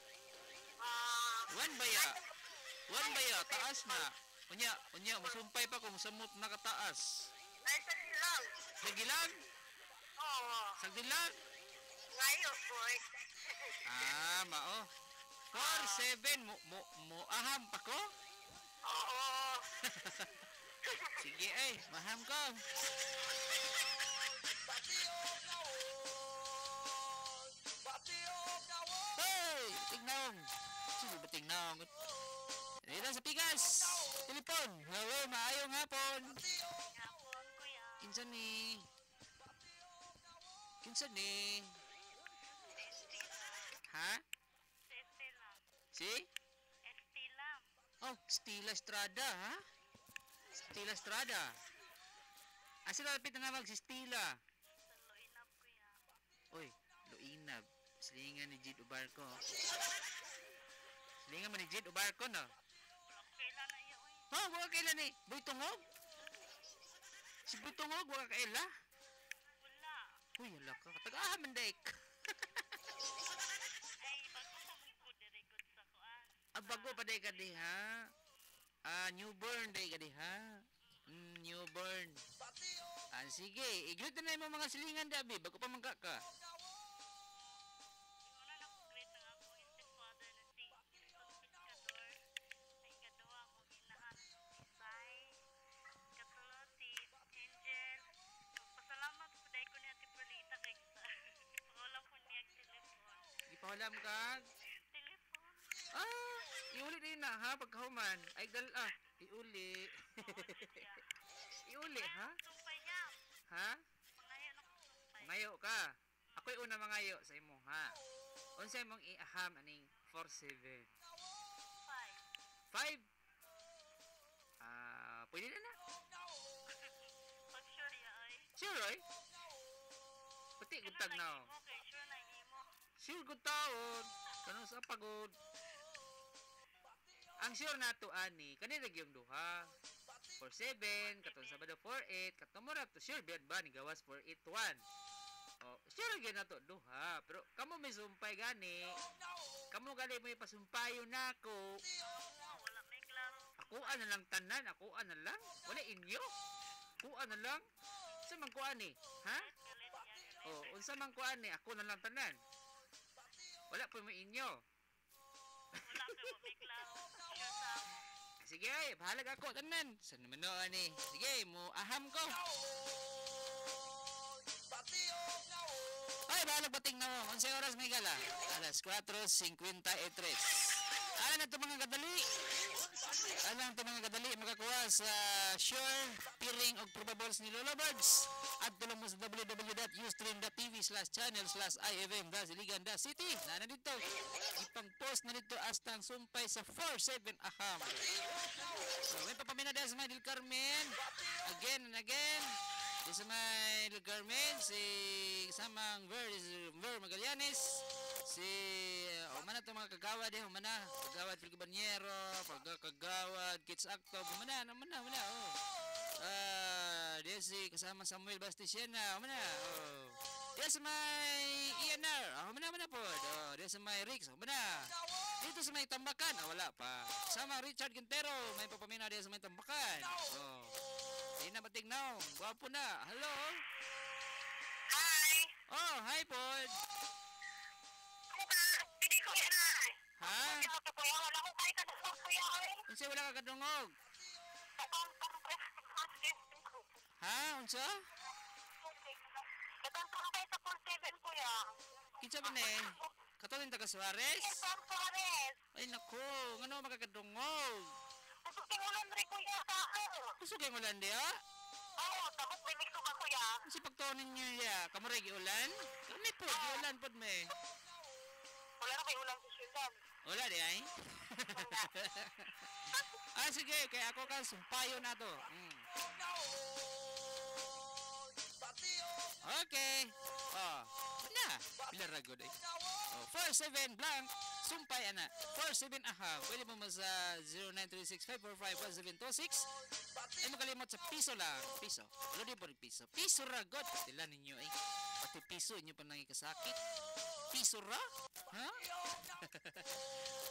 1 baya, taas na. Unya, masumpay pa kung samot nakataas. Ay, sagilang. Sagilang? Oo. Sagilang? Ngayon, boy. Mao. 4-7 mo aham pa ko? Oo. Sige ay, maham ko. Hey, tingnan. Sige ba tingnan? Dito sa Pikas. Telepon. Hello, maayong hapon. Kinsa ni? Ha? Si? Stila Estrada, ha? Stila Estrada. Asa lapit na nga si Stila? Uy, Loinab. Silingan ni Jid Ubarko. Silingan mo ni Jid Ubarko, no? Wala kailan ni? Boy Tungog? Si Boy Tungog, wala kailan? Wala. Uy, wala ka. Taga-aham ang daik. Bago pa day ka di ha? Newborn day ka di ha? Newborn. Sige, i-greet na yung mga silingan dabi, bago pa mangka ka. Ipahulam ka? Iuli din na ha, pagkahuman. Ay iuli. Iuli ha? Ha? Mangayo ka. Ako'y una mangayo sa imo ha. Unsay mong iaham aning 4-7? 5? Pwede na na. Sure oy? Pati guntag na. Sure good taon. Kanang sa pagod. Ang sure nato ani kanila gyud duha. 4-7, katong Sabado 4-8, katong murag to sure biyad ba ni gawas 4-8-1. Sure gyud nato duha, pero kamo may sumpay gani. Kamo gali mo ipasumpayo nako. Wala may klaro. Ako ana lang tanan, ako ana lang. Wala inyo. Ako ana lang. Sa man ko ani, ha? Unsa man ko ani, ako na lang tanan. Wala po mo inyo. Wala po may klaro. Sige, bahalag ako, tanan. Sa naman no, ani. Sige, mo aham ko. Ay, bahalag bating na mo. 11 oras may gala. Alas 4:53. Ano na ito mga kadali? Ano na ito mga kadali? Makakuha sa Sure, Peeling o Probables ni Lola Birds. adto lang mo sa www.ustream.tv/channel/ifm-iligan-city. Na dito. Ipang post na dito astang sumpay sa 47 aham. So, may papamina dahil sa mga Del Carmen. Again and again. Di sa may Del Carmen, si kasamang Ver Magallanes. Si umana to mga kagawad umana kagawad Phil Cabanyero, kagawad Kids Acto, umana oh. Dia si kasama Samuel Bastisiena, umana oh. Dia sa may ENR, umana po. Dia sa may Rix, umana. Dito sa may Tambakan, wala pa. Sama Richard Quintero, may papamina dia sa may Tambakan. Oh. Di na matignaw, gwapo na. Hello. Hi. Oh, hi pod. Hindi ko yan na. Ha? Wala ko kahit kadungog kuya ko eh. Unsa wala ka kadungog? Ha? Unsa? Katang kayo sa 47 kuya. Kinsa ba ni? Katulin taga Suarez? Suarez. Ay nako, ngano makakadungog? Kusugin ulan rin kuya sa ako. Kusugin ulan dia? Oo, tapos may mixo ka kuya. Kasi pagtunin niyo ya, kamuray giulan? Kami po, giulan pod me. Wala na kayo ulang susundan. Wala di ay? Sige, kaya ako ka sumpayo na to. Okay. Na, pila ra gud ay. 47 blank, sumpay ana. 47 aha. Pwede mo sa 0936-545-1726. Ay makalimot sa piso lang. Piso. Wala di po rin piso. Piso ra gud. Pastila ninyo ay. Pati piso inyo pa nangikasakit. Piso ra? Ha?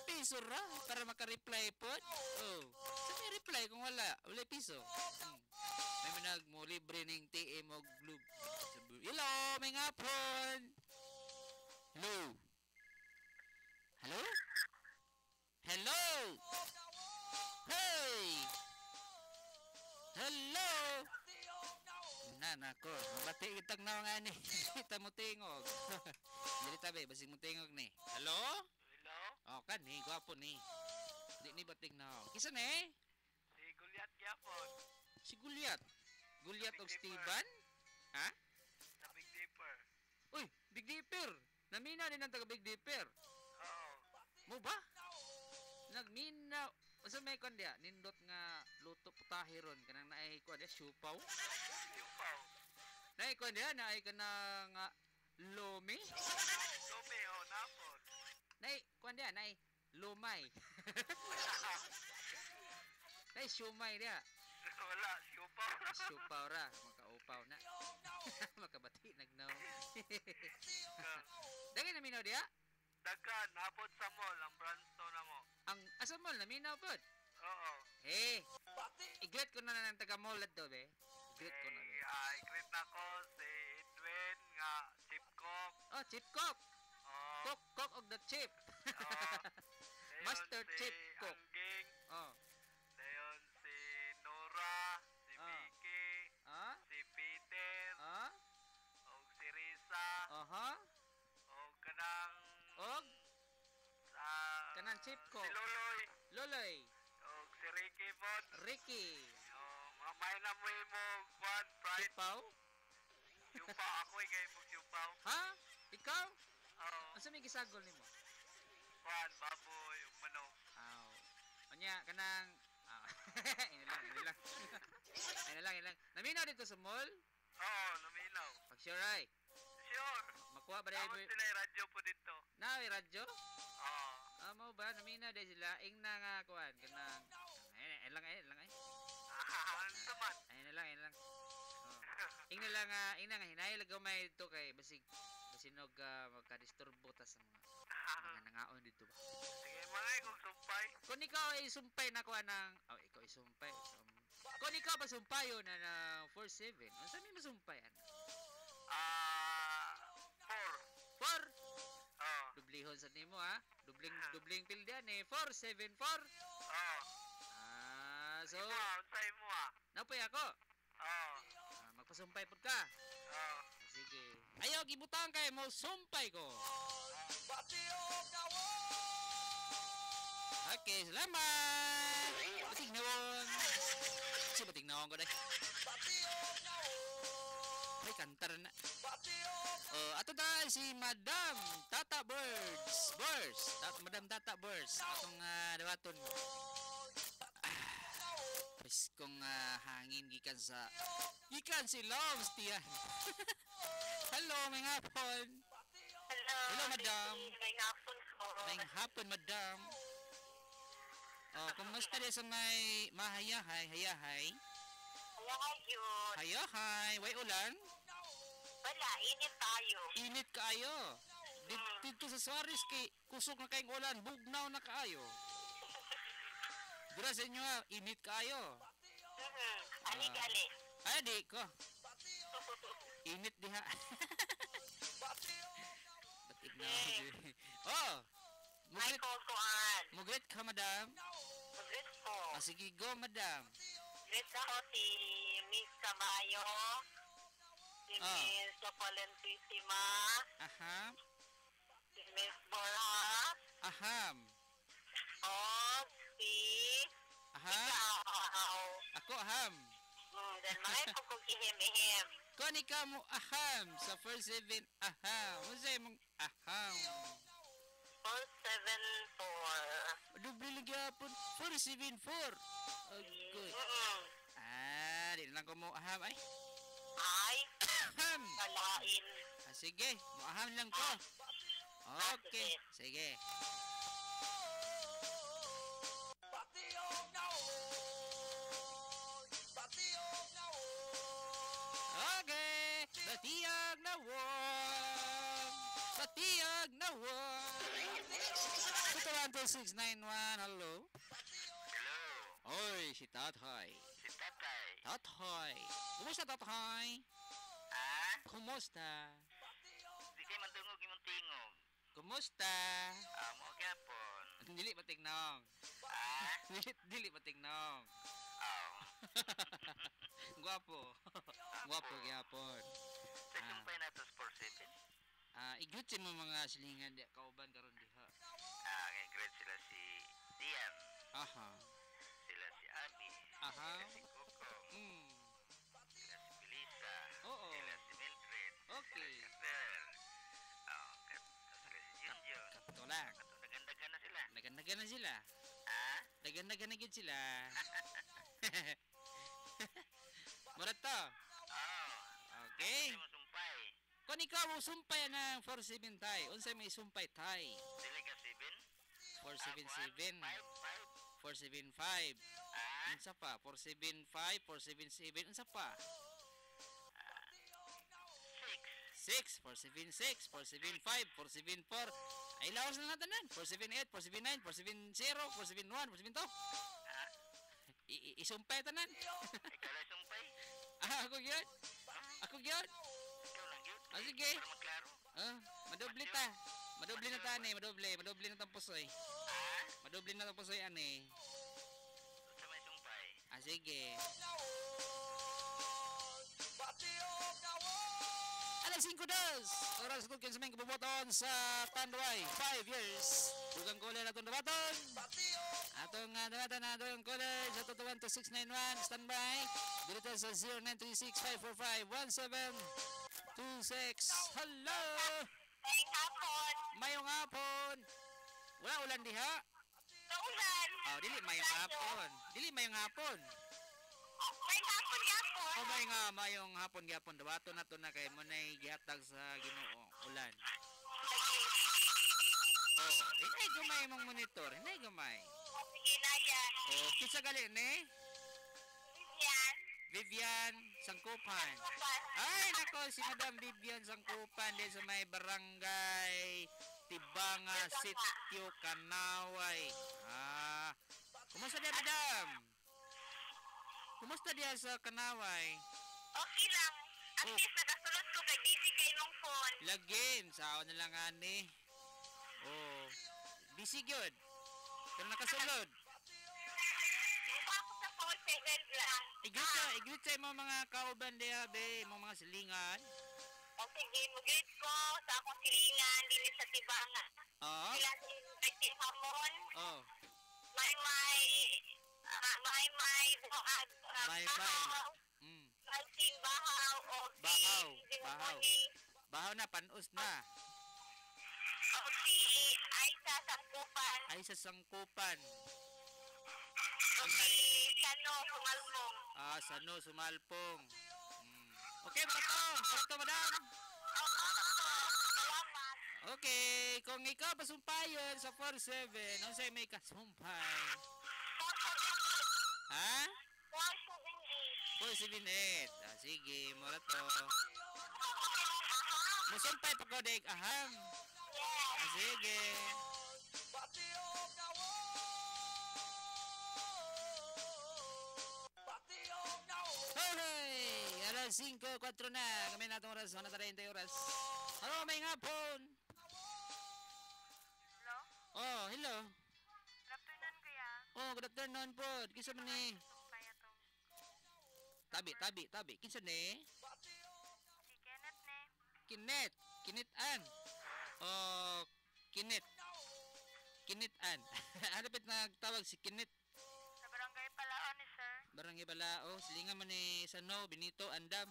Piso ra? Para maka-reply po? Oh. Saan may reply kung wala? Wala piso. May manag mo libre ng TM o Globe. Hello, may ngapon. Hello. Hello? Hello? Hey! Hello! Nako, bati itag na nga ni. Kita mo tingog. Dili tabi, basig mo tingog ni. Hello? Hello? Oh, kan ni, gwapo ni. Di ni bating na. Kisa ni? Si Gulyat gyapon. Si Gulyat. Gulyat og Steven? Ha? Sa Big Dipper. Uy, Big Dipper. Namina din ang taga Big Dipper. Oo. Mo ba? Nagminaw. Usa may kon dia, nindot nga luto putahe ron kanang naay ko dia siupaw. Siupaw. Naay kon dia naay kanang lomi. Lomi napon. Naay kon dia naay lumay. Naay siumay dia. Wala, siupaw. Siupaw ra, makaupaw na. Makabati nagnaw. Dagay na minaw dia? Dagan, napod sa mall, ang brandstone na mo. Ang asa mall na minaw pod? Oo. Iglet ko na ng taga mall do be. Iglet ko na be. Iglet na ko si Edwin nga Chip Cook. Oh, Chip Cook. Cook of the Chip. Master Chip Cook. Angging. Dayon si Nora, si Vicky, si Peter, og si Risa. Og kanang Chip Cook. Si Loloy. Loloy. Og si Ricky Bot. Ricky. Mamay na mo imong kwan, pride. Siupaw? Siupaw, ako igay mo siupaw. Ha? Ikaw? Oo. Asa may gisagol nimo? Kwan, baboy, ug manok. Anya, kanang... Inilang. Naminaw dito sa mall? Oo, naminaw. Pag sure ay? Sure. Makuha ba dahil... Tapos sila yung radyo po dito. May radyo? Oo. Mo ba? Naminaw dahil sila. Ing na nga kuhan. Kanang... Ay lang ay. Ano naman? Ay lang. Ing na nga hinayag gamay dito kay basig basinog magka-disturbo tas ang mga nangaon dito ba. Sige, mga kung sumpay. Kung ikaw ay sumpay na kuha ng ikaw ay sumpay. Kung ikaw ba sumpayo na 47, ano saan mo sumpayan? 4. Dublihon sa nimo ha. Dubling pildian 474. So unsay mo napay ako. Magpasumpay pud ka. Sige. Ayaw gibutang kay mo sumpay ko. Okay, salamat. Bating nawon. Si bating nawon ko dai. Ay, kantar na. Ato dahil si Madam Tata Birds. Madam Tata Birds. Atong dawaton. Pwes kong hangin gikan si Loves tiyan. Hello, may hapon. Hello, Madam. May hapon po. May hapon, Madam. Kumusta din sa may mahayahay? Hayahay? Hayahay yun. Hayahay. Way ulan? Wala, init tayo. Init kaayo. Dito sa Suarez kay kusog na kayong ulan, bugnaw na kaayo. Dira sa inyo init kaayo. Ali-gali. Ay, di ko. Init diha. Batik na. Ay, kukuan. Mugret ka, Madam? Mugret po. Sige, go, Madam. Mugret ako si Miss Camayo. Si Miss Valentissima. Aham. Si Miss Borja. Aham. Si... Aham. Ako, aham. Then may kukog ihim-ihim. Kani ka mo aham sa 4-7 aham. Masay mong aham. 474. Doble lagi hapon. 474. Agoy. Di lang ko mo aham ay. Ay. Aham. Kalain. Sige, mo aham lang ko. Okay. Sige. Okay. Batiyag na wong. Batiyag na wong. 212-691, hello? Hello. Oy, si Tatay. Si Tatay. Tatay. Kumusta, Tatay? Kumusta? Di kayo mandungog yung tingog. Kumusta? Mo gapon. Dili ba tingnog? Dili ba tingnog? Guwapo. Guwapo gyapon. Sa sumpay na tos 47. Igutsin mo mga silingan di kauban karon diha. Kay great sila si Dian. Aha. Sila si Abi. Aha. Sila si Coco. Sila si Belisa. Oo. Sila si Mildred. Okay. Sila si Bel. Sila si Junjun. Katulak. Dagan-dagan na sila. Dagan-dagan na sila. Dagan-dagan na gid sila. Murat to? Okay. Sumpay. Kung ikaw mo sumpay ng 47 tay, unsay may sumpay tay? Dili ka 477. 475. Unsa pa? 475, 477, unsa pa? 6, 476, 475, 474. Ay lawas na natin nan. 478, 479, 470, 471, 472. Isumpay tanan. Ikaw lang sumpay. Ako gyud. Ako gyud. Ikaw lang yun. Sige. Para maklaro. Madobli ta. Madobli na ta ani, madobli na tang pusoy. Madobli na tang pusoy ani. Sa may sumpay. Sige. Alas 5:02. Oras ko kinsa may kabuboton sa Tanduay. 5 years. Dugang kole na itong dabaton. Atong dawatan na Dugang College sa 212-691. Standby. Dito sa 0936-545-1726. Hello! Mayong hapon. Mayong hapon. Wala ulan diha? Naulan. Dili mayong hapon. Dili mayong hapon. Mayong hapon yapon. Mayong hapon gyapon dawaton nato na kay mo nay gihatag sa Ginoo ulan. Inay gamay mong monitor, inay gamay. Sige na yan. Kinsa gali ni? Vivian Sangkupan. Ay nako, si Madam Vivian Sangkupan din sa may barangay Tibanga, Sitio Kanaway. Kumusta dia, Madam? Kumusta dia sa Kanaway? Okay lang. At least nagasulot ko kay busy kay mong phone. Lagim, sao na lang ani. Busy gyud. Kung nakasulod. Ako sa phone 7 lang. Iglit sa mga kauban diha be, mga silingan. Sige, mag-greet ko sa akong silingan dili sa Tibanga. Sila si Betty Hamon. May buhat. May si Bahaw o Bahaw, si bahaw. Moni Bahaw na, panos na. o si Aisa Sangkupan Ay sa sangkupan. o si Sano Sumalmong. Sano, sumalpong. Okay, barato, madam. Salamat. Okay, kung ikaw pasumpayon sa 47, ano sa'yo may kasumpay? Ha? 478. Sige, mura to. Musumpay pa ko, Dek. Aham. Sige. Hey! Alas 5:04 na. Kami natong oras, 1:30 oras. Hello, may ngapon. Hello? Oh, hello. Good afternoon, kuya. Oh, good afternoon po. Kinsa man ni? Kaya tong Tabi. Kinsa ni? si Kenneth ne. Kinet-an. Oh, Kinet-an. Ano pit nagtawag si Kinet? Sa barangay Palaon ni sir. Barangay Balao, silingan man ni Sano, Benito, Andam.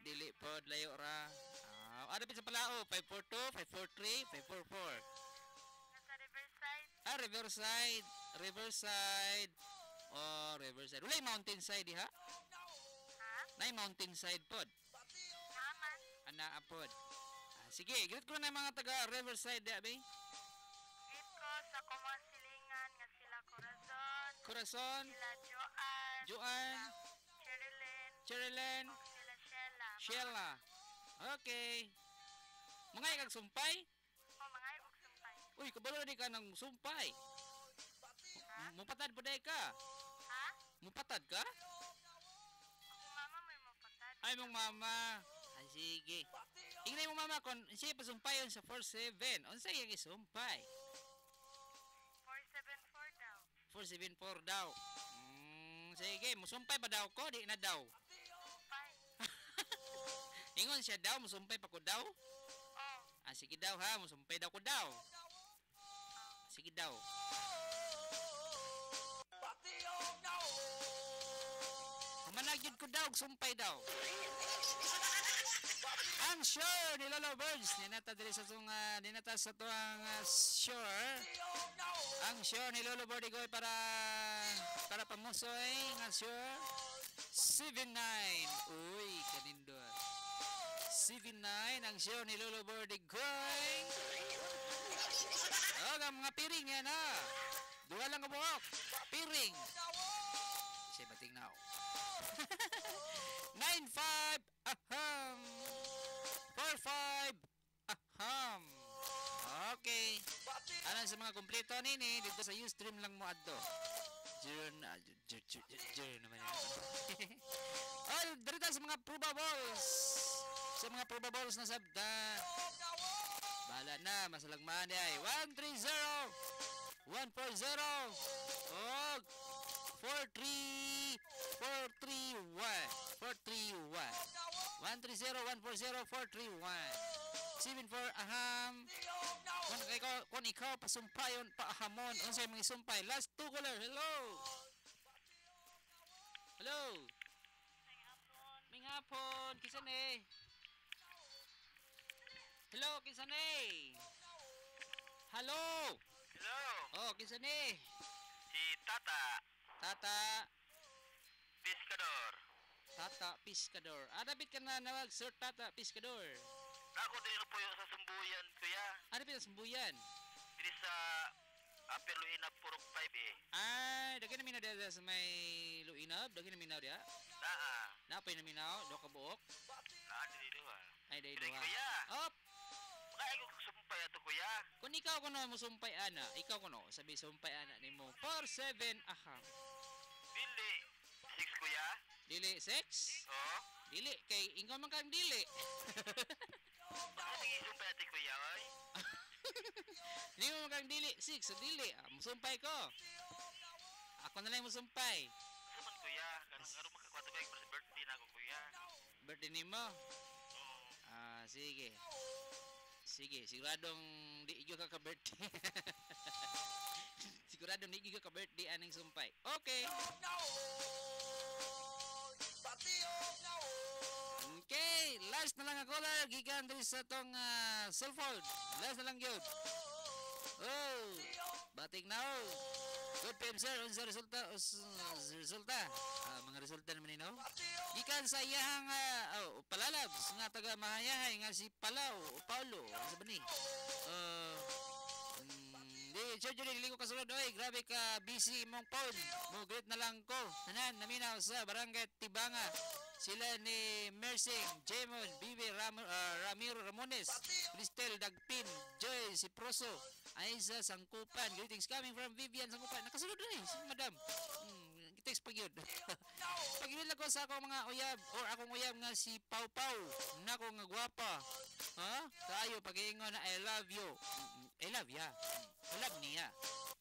Dili po, layo ra. Ano pit sa Palao? 542, 543, 544. Nasa Riverside. Riverside. Riverside. Wala yung mountainside, ha? Na yung mountainside pod. Naman. Apod. Sige, greet ko na yung mga taga Riverside, abi. Greet ko sa kumasilingan nga sila Corazon. Sila Joanne. Cherilyn. o sila Sheila. Okay. Mga ikag sumpay? O mga ibog sumpay. Uy, kabalo di ka ng sumpay. Mupatad pa day ka. Ha? Mupatad ka? Kung mama mo yung mapatad. Ay, mong mama. Ay, sige. Ingay mo mama kung siya pasumpay yun sa 47. Unsa yung isumpay? 474 daw. 474 daw. Sige, musumpay ba daw ko? Di na daw. Sumpay. Ingon siya daw, musumpay pa ko daw? Oh. Sige daw ha, musumpay daw ko daw. Sige daw. Humanagyod ko daw, sumpay daw. Ang sure ni Lolo Birds, ninata diri sa itong, ninata sa tuwang sure. Ang sure ni Lolo Bird Igoy para pamusoy, nga sure. 79. Uy, kanindor. 79 ang sure ni Lolo Bird Igoy. Ang mga piring yan ha. Duha lang ang buhok. Piring. Siya bating now. 95. Aham. 45. Aham. Okay. Alam sa mga kompleto nini, dito sa Ustream lang mo adto. Jern naman yan. Oh, dito sa mga probables. Sa mga probables na sabda. Bahala na, masalagmaan ay 130 140 og 431 130 140 431 74 aham. Kung ikaw pasumpayon paahamon unsay mga isumpay. Last two caller. Hello. May hapon. Kisan eh. Hello, kisan eh. Hello. Oh, kisan eh. Si Tata Piscador. Adabit ka na nawag, Sir Tata Piscador. Ako din po yung sa Sumbuyan, kuya. Ano ba yung sumbuyan? Dili sa Upper Luina Purok 5 eh. Ay, dagay na minaw diya sa may Luinab. Dagay na minaw diya. Napay na minaw, do ka buok. Dili ha. Ay, dahil Dili, duha. kuya. Op! Kaya ko sumpay ato, kuya. Kung ikaw kuno mo sumpay ana, ikaw kuno sabi sumpay ana nimo 47 aham. Dili 6, kuya. Dili 6? Oo. Dili kay ingon man kang dili. Baka nag-isumpay ato, kuya, oy. Hindi mo man kang dili 6, so dili. Musumpay ko. Ako na lang musumpay. Asa man, kuya? Ganun makakwato kayo sa birthday na ako, kuya. Birthday nimo? Sige. Sige, siguradong di igyo ka ka-birthday. Siguradong di igyo ka ka-birthday aning sumpay. Okay. na lang ako la gikan diri sa tong cellphone. Last na lang gyud. Oh, batik na oh. Good PM sir, unsa resulta? Resulta. Mga resulta naman ino. Gikan sa iyang palalab nga taga Mahayahay nga si Palaw o Paulo, sa bani. Di surgery dili ko kasulod oy, grabe ka busy mong phone. Mo greet na lang ko. Tanan naminaw sa Barangay Tibanga. Sila ni Mersing, Jemon, Bibi, Ramiro Ramones, Cristel Dagpin, Joy Ciproso, Aiza Sangkupan. Greetings coming from Vivian Sangkupan. Nakasulod na si madam. Text pag yun. Pag yun lang ko sa akong mga uyab or akong uyab nga si Pau Pau. Nako nga gwapa. Ha? Kaayo pag-iingon na I love you. I love ya. I love niya.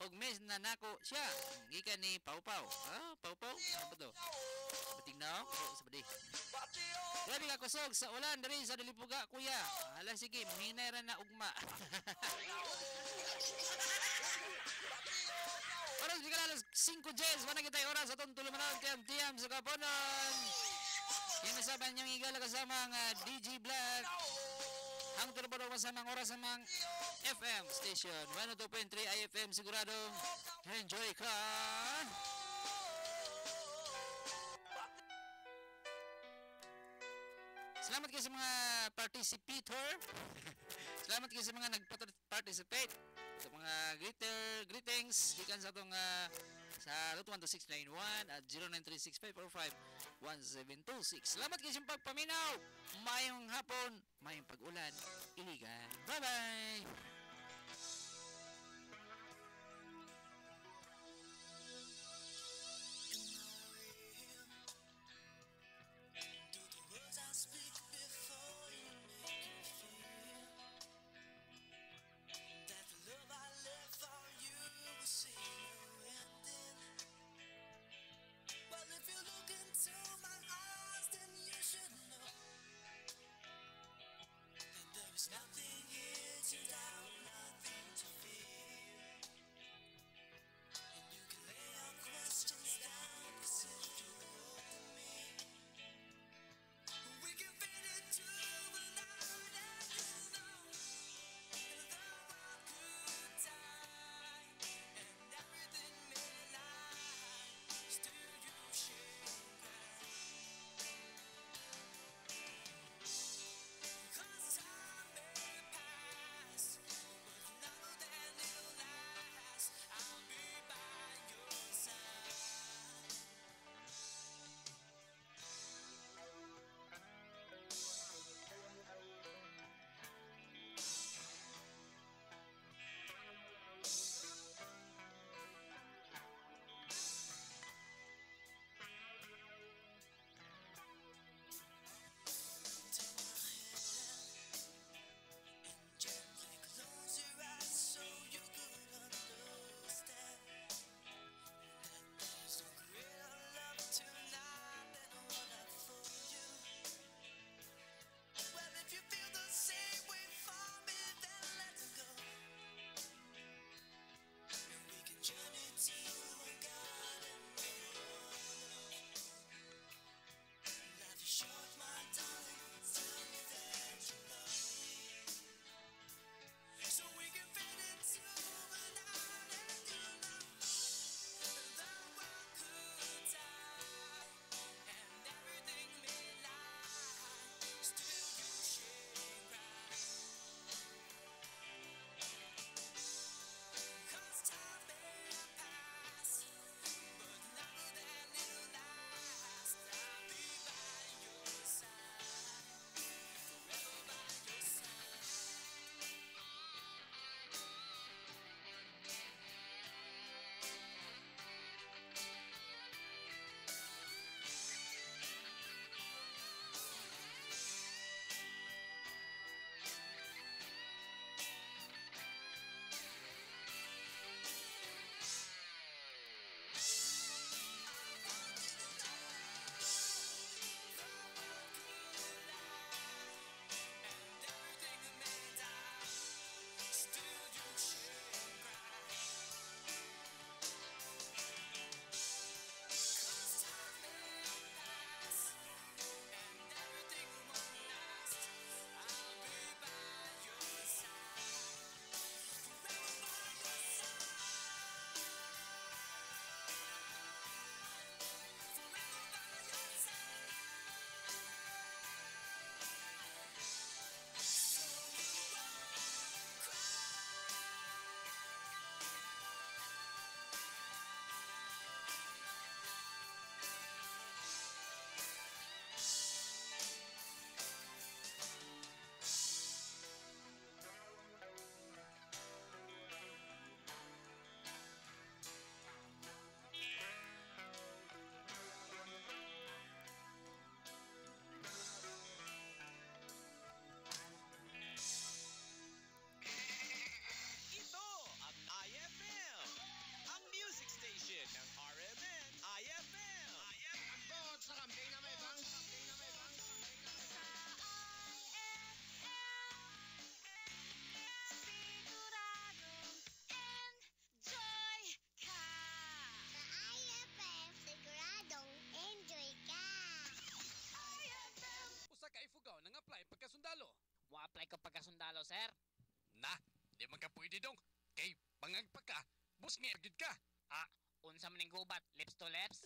Og mes na nako siya. Gikan ni Pau Pau. Ha? Pau Pau? Ano ba to? Bating na ako? Sabadi. Grabe ka kusog sa ulan dari sa Dalipuga kuya. Hala sige, mahinay ra na ugma. Oras bigla alas 5 J's. Wala kita oras atong tulumanan tiyam sa kaponon. Yung nasaban niyang igala kasama ang DJ Black. Ang tulubado kasama ang oras sa mga FM station. 102.3 IFM siguradong enjoy ka. Salamat kayo sa mga participator. Salamat kayo sa mga nag-participate. Sa mga greetings gikan sa atong sa 212-691 at 0936-545-1726. Salamat kayo sa pagpaminaw. Mayong hapon, mayong pag-ulan, Iligan. Bye-bye! Nothing here to doubt. sir. Na, di man ka pwede dong. Kay, bangag pa ka. Bus nga, agad ka. Unsa maning gubat? Lips to lips?